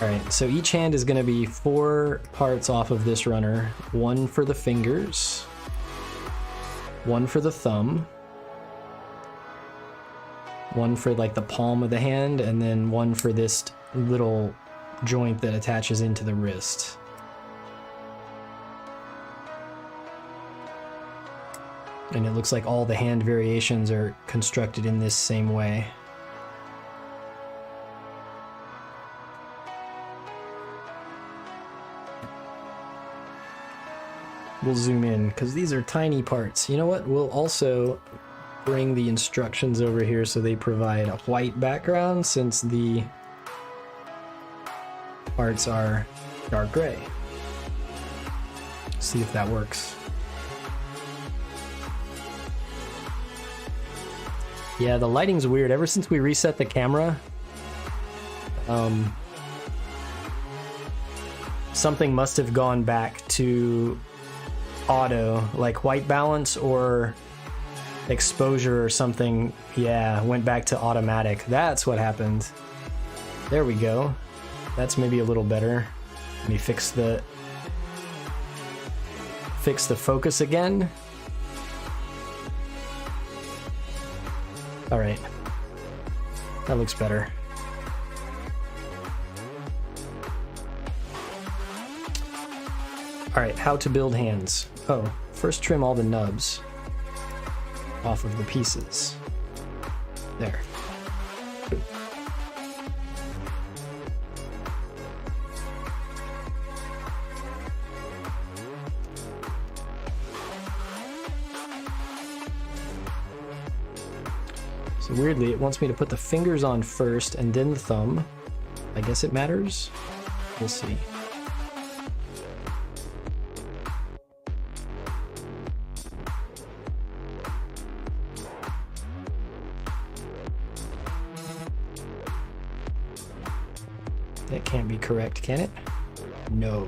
All right, so each hand is gonna be 4 parts off of this runner. 1 for the fingers, 1 for the thumb, 1 for like the palm of the hand, and then 1 for this little joint that attaches into the wrist. And it looks like all the hand variations are constructed in this same way. We'll zoom in because these are tiny parts. You know what? We'll also bring the instructions over here so they provide a white background, since the parts are dark gray. See if that works. Yeah, the lighting's weird. Ever since we reset the camera, something must have gone back to auto, like white balance or exposure or something. Yeah, went back to automatic. That's what happened. There we go. That's maybe a little better. Let me fix the focus again. All right, that looks better. All right, how to build hands. Oh, first trim all the nubs off of the pieces. There. So weirdly, it wants me to put the fingers on first and then the thumb. I guess it matters. We'll see. That can't be correct, can it? No.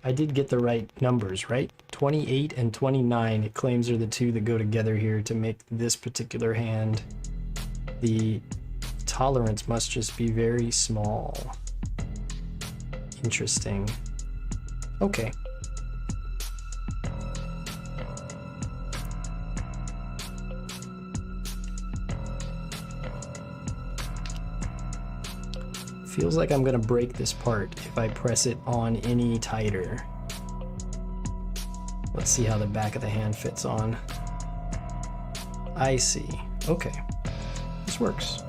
I did get the right numbers, right? 28 and 29, it claims, are the two that go together here to make this particular hand. The tolerance must just be very small. Interesting. Okay. Feels like I'm gonna break this part if I press it on any tighter. Let's see how the back of the hand fits on. I see. Okay. This works.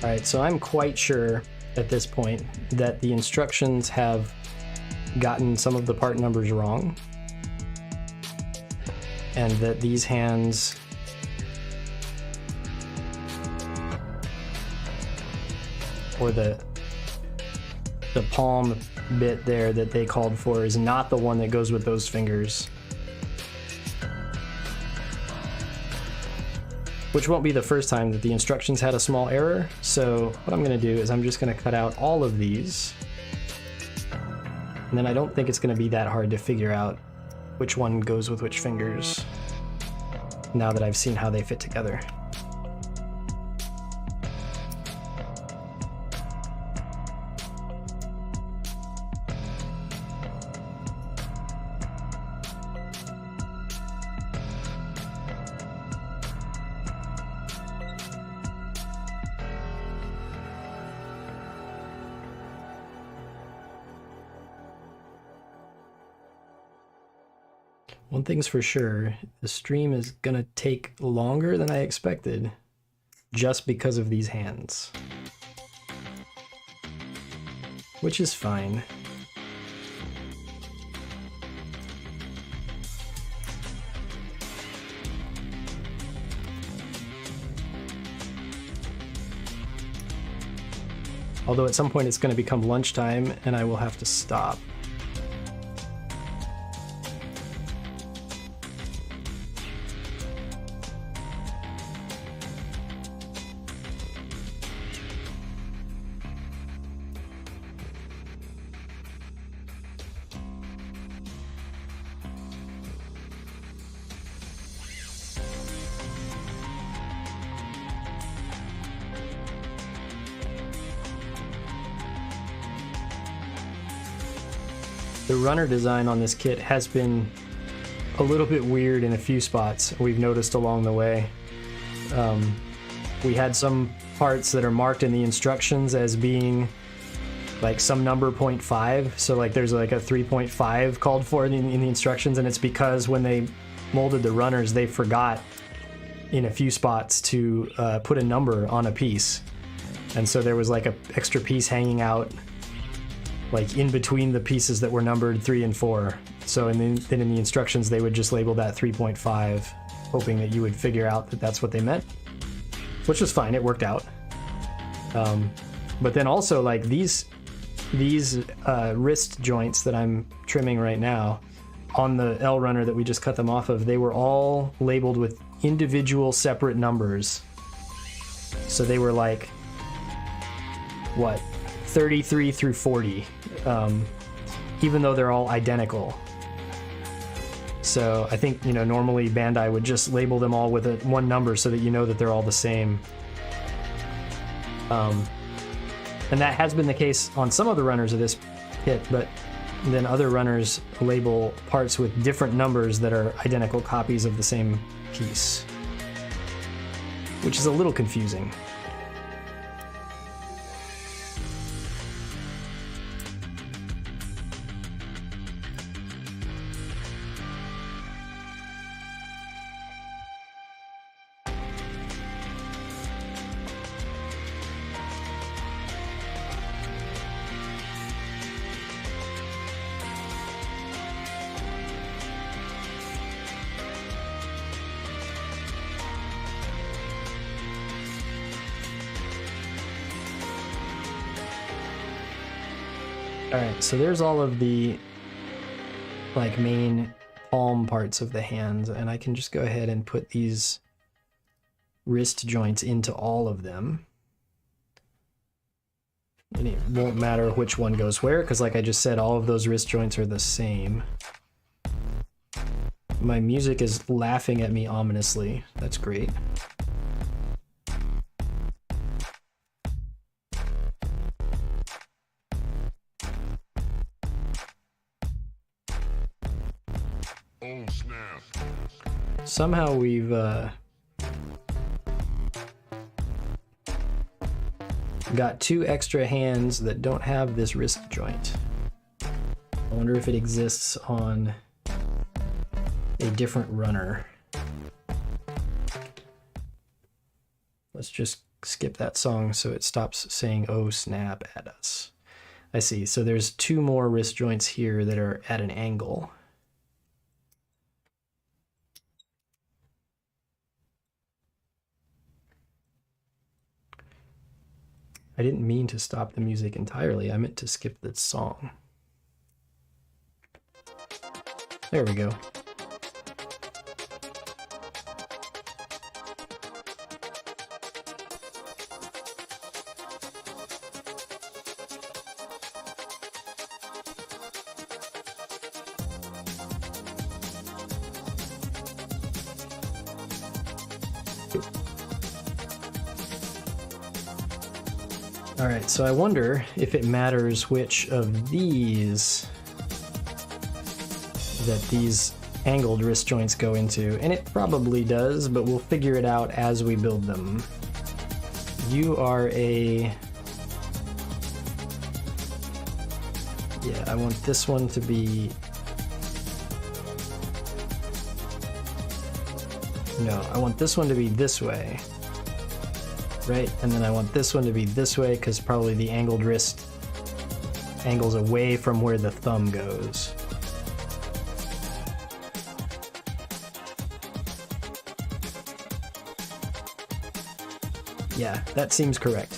Alright, so I'm quite sure at this point that the instructions have gotten some of the part numbers wrong, and that these hands or the palm bit there that they called for is not the one that goes with those fingers. Which won't be the first time that the instructions had a small error. So what I'm gonna do is I'm just gonna cut out all of these. And then I don't think it's gonna be that hard to figure out which one goes with which fingers now that I've seen how they fit together. One thing's for sure, the stream is gonna take longer than I expected just because of these hands. Which is fine. Although at some point it's gonna become lunchtime and I will have to stop. The runner design on this kit has been a little bit weird in a few spots we've noticed along the way. We had some parts that are marked in the instructions as being like some number 0.5, so like there's like a 3.5 called for in the instructions, and it's because when they molded the runners they forgot in a few spots to put a number on a piece, and so there was like a extra piece hanging out like in between the pieces that were numbered 3 and 4. So then in the instructions they would just label that 3.5, hoping that you would figure out that that's what they meant, which was fine, it worked out. But then also like these wrist joints that I'm trimming right now on the L runner that we just cut them off of, they were all labeled with individual separate numbers. So they were like, what, 33 through 40, even though they're all identical. So I think, you know, normally Bandai would just label them all with one number so that you know that they're all the same. And that has been the case on some of the runners of this kit, but then other runners label parts with different numbers that are identical copies of the same piece, which is a little confusing. Alright, so there's all of the like main palm parts of the hands, and I can just go ahead and put these wrist joints into all of them. And it won't matter which one goes where, because like I just said, all of those wrist joints are the same. My music is laughing at me ominously. That's great. Oh, snap. Somehow we've got 2 extra hands that don't have this wrist joint. I wonder if it exists on a different runner. Let's just skip that song so it stops saying "oh snap" at us. I see, so there's 2 more wrist joints here that are at an angle. I didn't mean to stop the music entirely. I meant to skip the song. There we go. All right, so I wonder if it matters which of these that these angled wrist joints go into, and it probably does, but we'll figure it out as we build them. You are a... yeah, I want this one to be... no, I want this one to be this way. Right, and then I want this one to be this way because probably the angled wrist angles away from where the thumb goes. Yeah, that seems correct.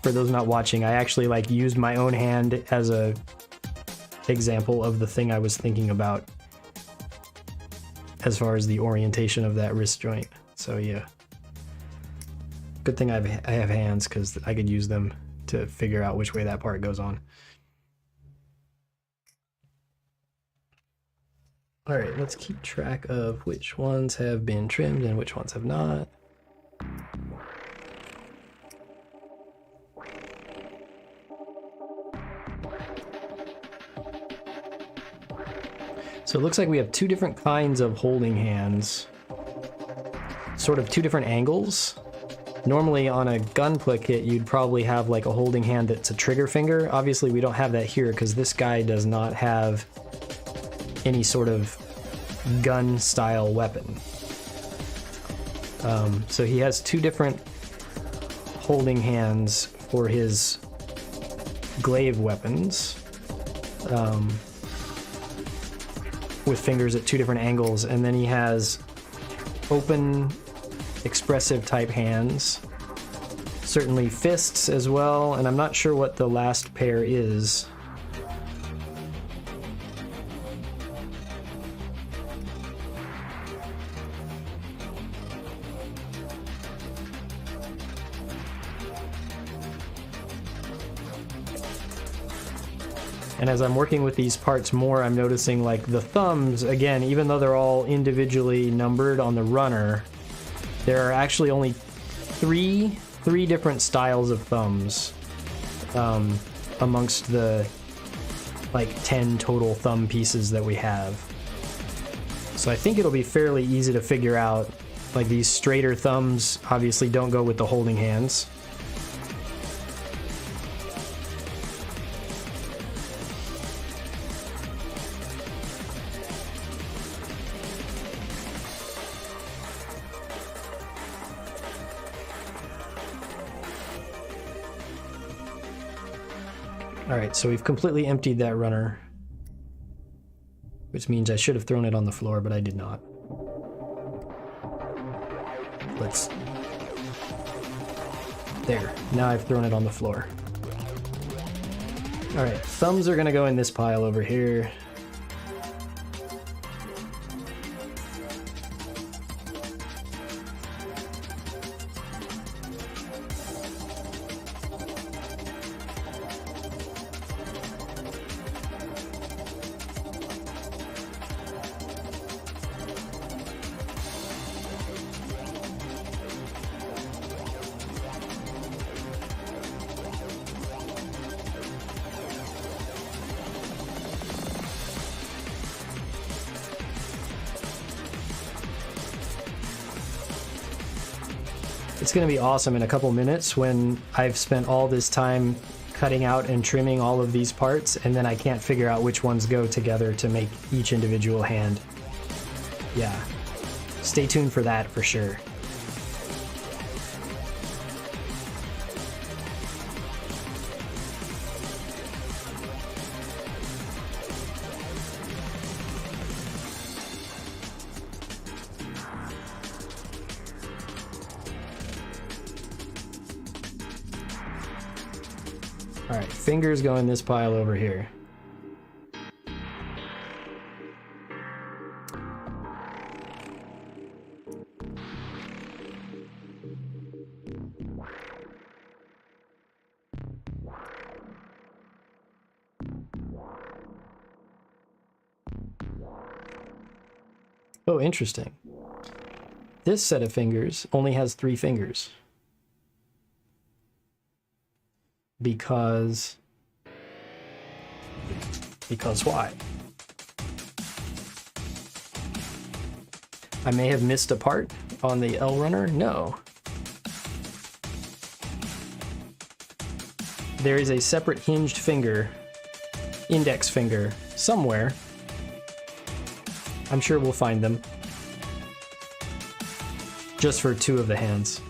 For those not watching, I actually like used my own hand as a example of the thing I was thinking about as far as the orientation of that wrist joint. So yeah, good thing I have hands because I could use them to figure out which way that part goes on. All right, let's keep track of which ones have been trimmed and which ones have not. So it looks like we have two different kinds of holding hands. Sort of two different angles. Normally on a gunpla kit, you'd probably have like a holding hand that's a trigger finger. Obviously we don't have that here because this guy does not have any sort of gun style weapon. So he has two different holding hands for his glaive weapons. With fingers at two different angles, and then he has open, expressive type hands. Certainly fists as well, and I'm not sure what the last pair is. And as I'm working with these parts more, I'm noticing like the thumbs, again, even though they're all individually numbered on the runner, there are actually only three different styles of thumbs amongst the like 10 total thumb pieces that we have. So I think it'll be fairly easy to figure out. Like these straighter thumbs obviously don't go with the holding hands. Alright, so we've completely emptied that runner, which means I should have thrown it on the floor, but I did not. There, now I've thrown it on the floor. Alright, thumbs are gonna go in this pile over here. It's going to be awesome in a couple minutes when I've spent all this time cutting out and trimming all of these parts, and then I can't figure out which ones go together to make each individual hand. Yeah, stay tuned for that for sure. Alright, fingers go in this pile over here. Oh, interesting. This set of fingers only has 3 fingers. Because why? I may have missed a part on the L runner? No. There is a separate hinged finger, index finger, somewhere. I'm sure we'll find them. Just for 2 of the hands.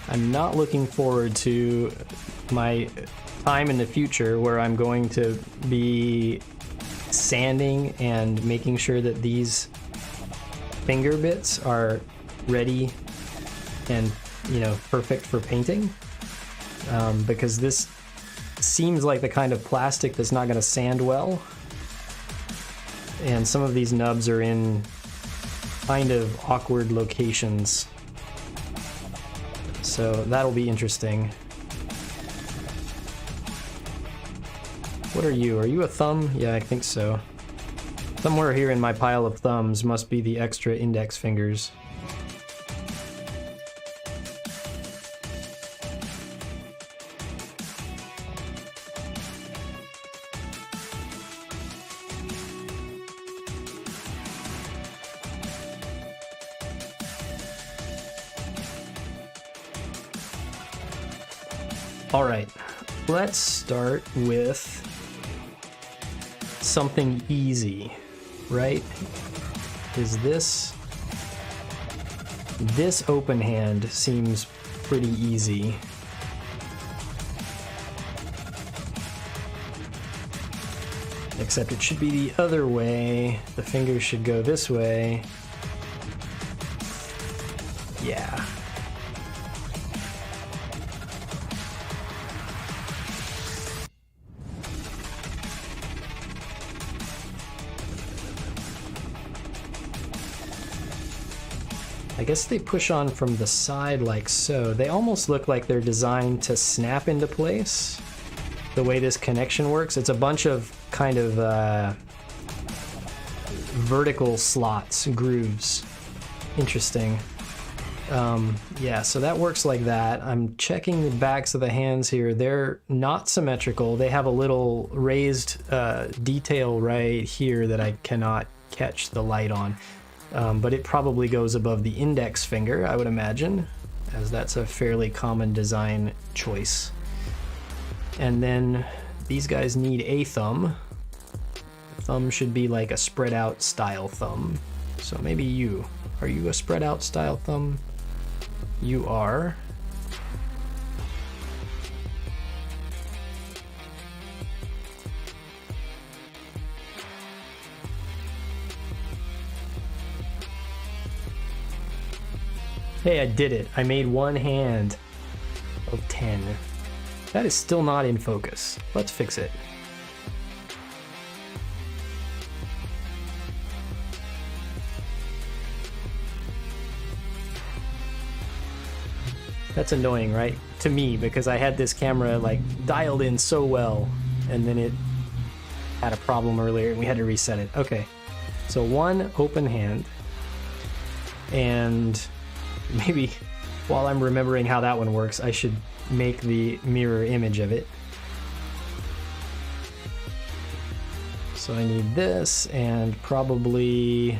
I'm not looking forward to my time in the future where I'm going to be sanding and making sure that these finger bits are ready and, you know, perfect for painting, because this seems like the kind of plastic that's not going to sand well. And some of these nubs are in kind of awkward locations. So that'll be interesting. What are you? Are you a thumb? Yeah, I think so. Somewhere here in my pile of thumbs must be the extra index fingers. All right, let's start with something easy, right? Is this open hand seems pretty easy. Except it should be the other way. The fingers should go this way. Yeah. I guess they push on from the side like so. They almost look like they're designed to snap into place. The way this connection works, it's a bunch of kind of vertical slots, grooves. Interesting. Yeah, so that works like that. I'm checking the backs of the hands here. They're not symmetrical. They have a little raised detail right here that I cannot catch the light on. But it probably goes above the index finger, I would imagine, as that's a fairly common design choice. And then these guys need a thumb. The thumb should be like a spread out style thumb. So maybe you. Are you a spread out style thumb? You are. Hey, I did it. I made one hand of 10. That is still not in focus. Let's fix it. That's annoying, right? To me, because I had this camera like dialed in so well, and then it had a problem earlier and we had to reset it. Okay, so one open hand, and maybe while I'm remembering how that one works, I should make the mirror image of it. So I need this, and probably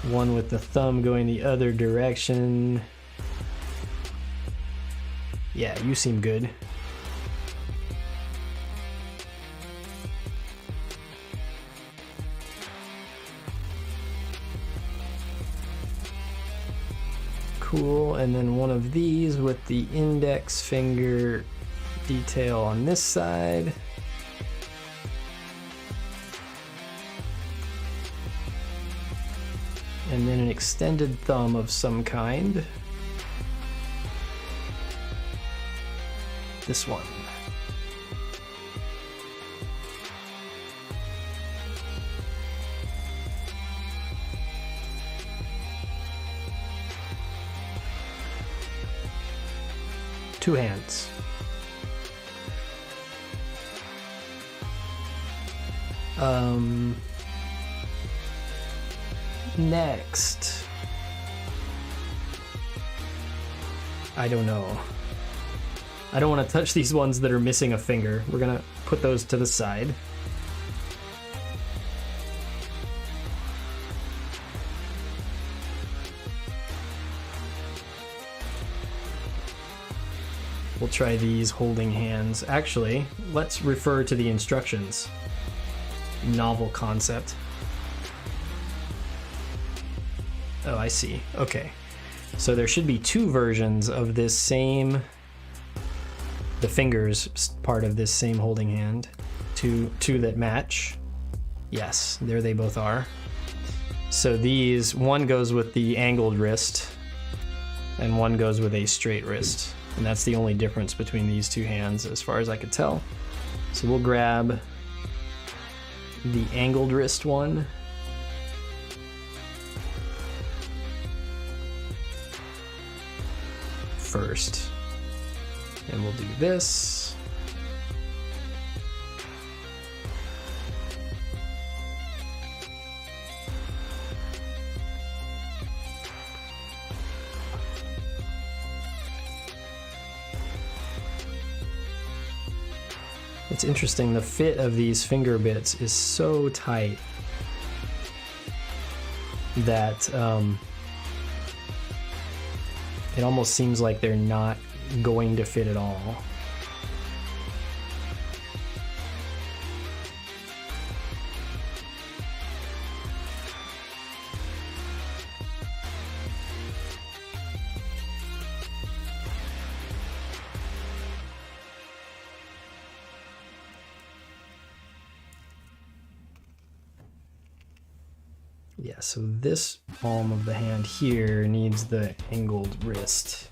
one with the thumb going the other direction. Yeah, you seem good. Cool, and then one of these with the index finger detail on this side. And then an extended thumb of some kind. This one. Two hands. Next. I don't know. I don't want to touch these ones that are missing a finger. We're gonna put those to the side. We'll try these holding hands. Actually, let's refer to the instructions. Novel concept. Oh, I see. Okay. So there should be two versions of this same, the fingers part of this same holding hand. Two that match. Yes, there they both are. So these, one goes with the angled wrist, and one goes with a straight wrist. And that's the only difference between these two hands as far as I could tell. So we'll grab the angled wrist one. First. And we'll do this. It's interesting, the fit of these finger bits is so tight that it almost seems like they're not going to fit at all. Yeah, so this palm of the hand here needs the angled wrist.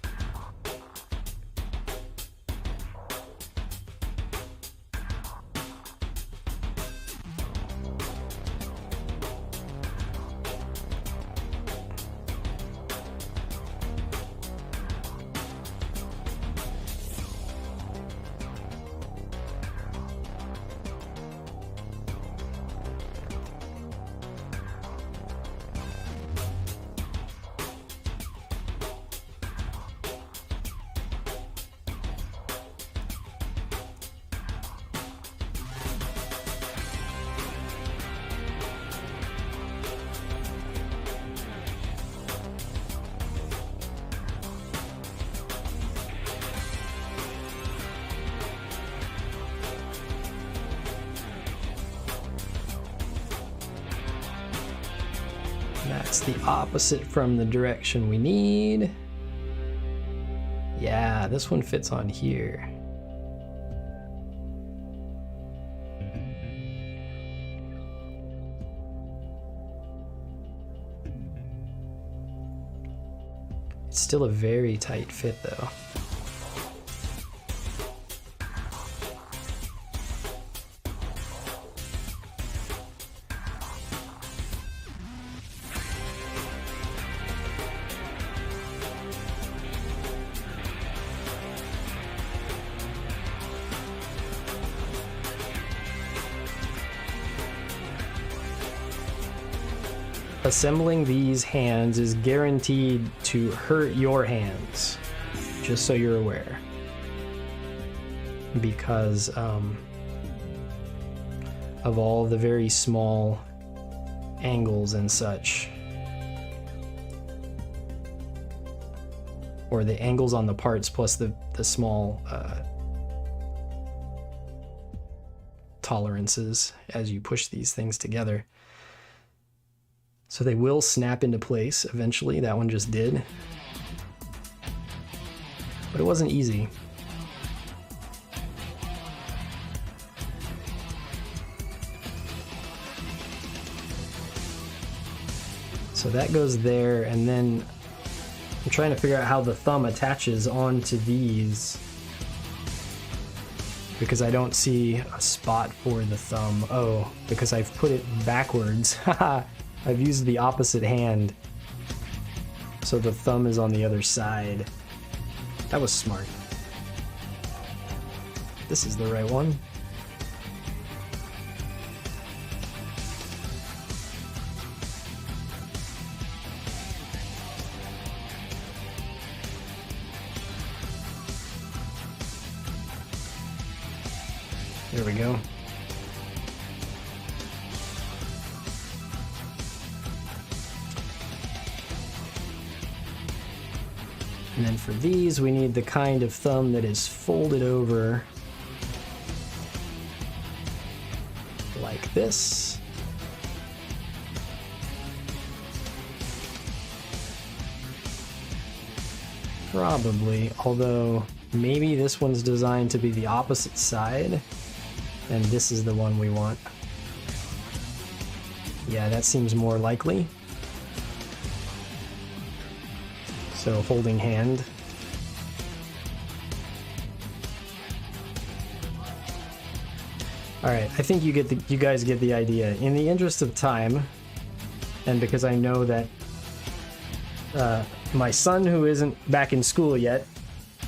That's the opposite from the direction we need. Yeah, this one fits on here. It's still a very tight fit though. Assembling these hands is guaranteed to hurt your hands, just so you're aware. Because of all the very small angles and such. Or the angles on the parts plus the small tolerances as you push these things together. So they will snap into place eventually. That one just did. But it wasn't easy. So that goes there, and then I'm trying to figure out how the thumb attaches onto these, because I don't see a spot for the thumb. Oh, because I've put it backwards. Haha. I've used the opposite hand, so the thumb is on the other side. That was smart. This is the right one. There we go. And then for these, we need the kind of thumb that is folded over like this. Probably, although maybe this one's designed to be the opposite side, and this is the one we want. Yeah, that seems more likely. So holding hand. All right, I think you guys get the idea. In the interest of time, and because I know that my son, who isn't back in school yet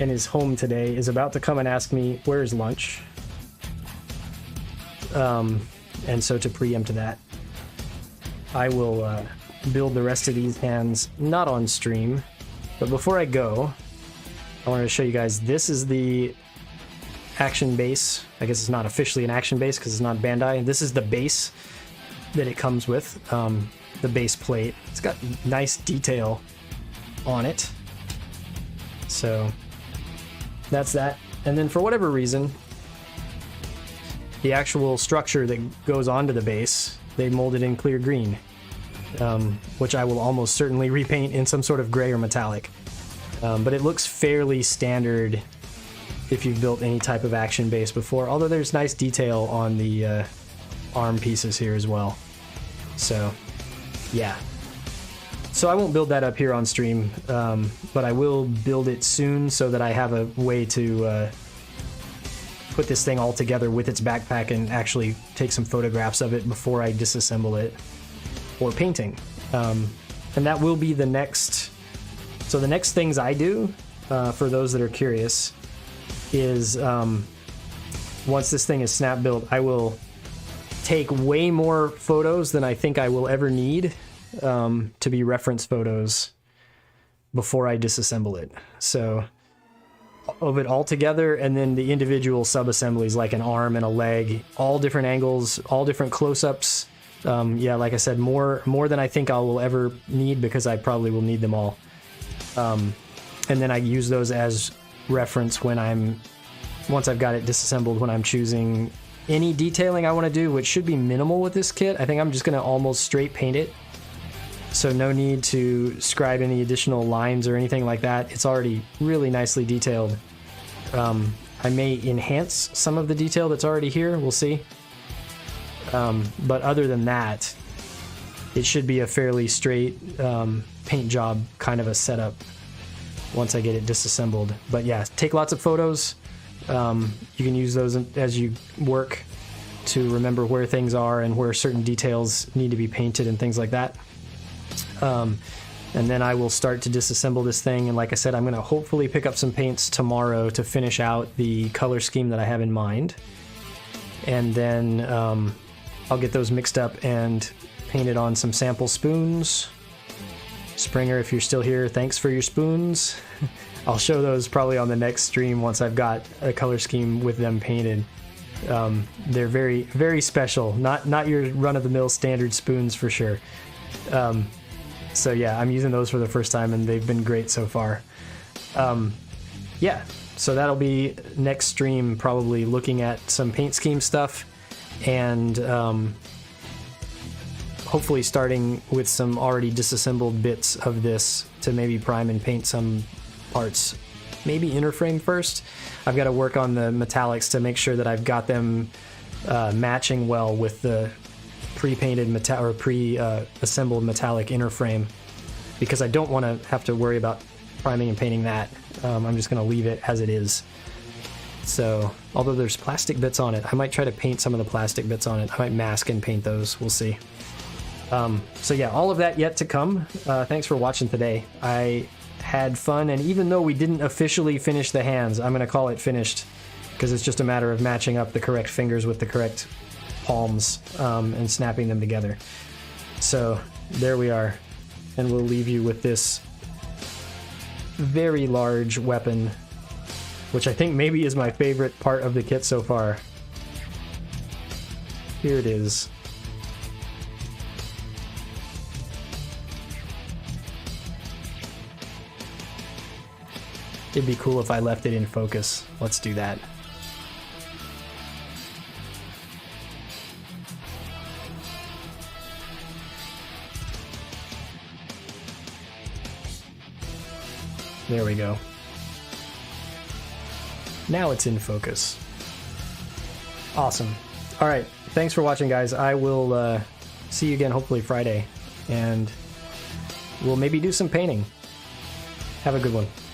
and is home today, is about to come and ask me, where's lunch? And so to preempt that, I will build the rest of these hands, not on stream. But before I go, I wanted to show you guys, this is the action base. I guess it's not officially an action base because it's not Bandai. This is the base that it comes with, the base plate. It's got nice detail on it. So that's that. And then for whatever reason, the actual structure that goes onto the base, they molded in clear green, which I will almost certainly repaint in some sort of gray or metallic. But it looks fairly standard if you've built any type of action base before, although there's nice detail on the arm pieces here as well. So, yeah. So I won't build that up here on stream, but I will build it soon so that I have a way to put this thing all together with its backpack and actually take some photographs of it before I disassemble it for painting. And that will be the next... So the next things I do, for those that are curious, is once this thing is snap built, I will take way more photos than I think I will ever need to be reference photos before I disassemble it. So of it all together, and then the individual sub-assemblies like an arm and a leg, all different angles, all different close-ups. Yeah, like I said, more than I think I will ever need, because I probably will need them all. And then I use those as reference when once I've got it disassembled, when I'm choosing any detailing I want to do, which should be minimal with this kit. I think I'm just going to almost straight paint it. So no need to scribe any additional lines or anything like that. It's already really nicely detailed. I may enhance some of the detail that's already here. We'll see. But other than that, it should be a fairly straight paint job kind of a setup once I get it disassembled. But yeah, take lots of photos. You can use those as you work to remember where things are and where certain details need to be painted and things like that. And then I will start to disassemble this thing. And like I said, I'm going to hopefully pick up some paints tomorrow to finish out the color scheme that I have in mind. And then I'll get those mixed up and painted on some sample spoons. Springer, if you're still here, thanks for your spoons. I'll show those probably on the next stream once I've got a color scheme with them painted. They're very, very special. Not your run-of-the-mill standard spoons for sure. So yeah, I'm using those for the first time and they've been great so far. Yeah, so that'll be next stream, probably looking at some paint scheme stuff and hopefully starting with some already disassembled bits of this to maybe prime and paint some parts. Maybe inner frame first. I've got to work on the metallics to make sure that I've got them matching well with the pre-painted or pre-assembled metallic inner frame, because I don't want to have to worry about priming and painting that. I'm just going to leave it as it is. So, although there's plastic bits on it, I might try to paint some of the plastic bits on it. I might mask and paint those. We'll see. So yeah, all of that yet to come. Thanks for watching today. I had fun, and even though we didn't officially finish the hands, I'm going to call it finished, because it's just a matter of matching up the correct fingers with the correct palms and snapping them together. So there we are, and we'll leave you with this very large weapon, which I think maybe is my favorite part of the kit so far. Here it is. It'd be cool if I left it in focus. Let's do that. There we go. Now it's in focus. Awesome. All right. Thanks for watching, guys. I will see you again hopefully Friday, and we'll maybe do some painting. Have a good one.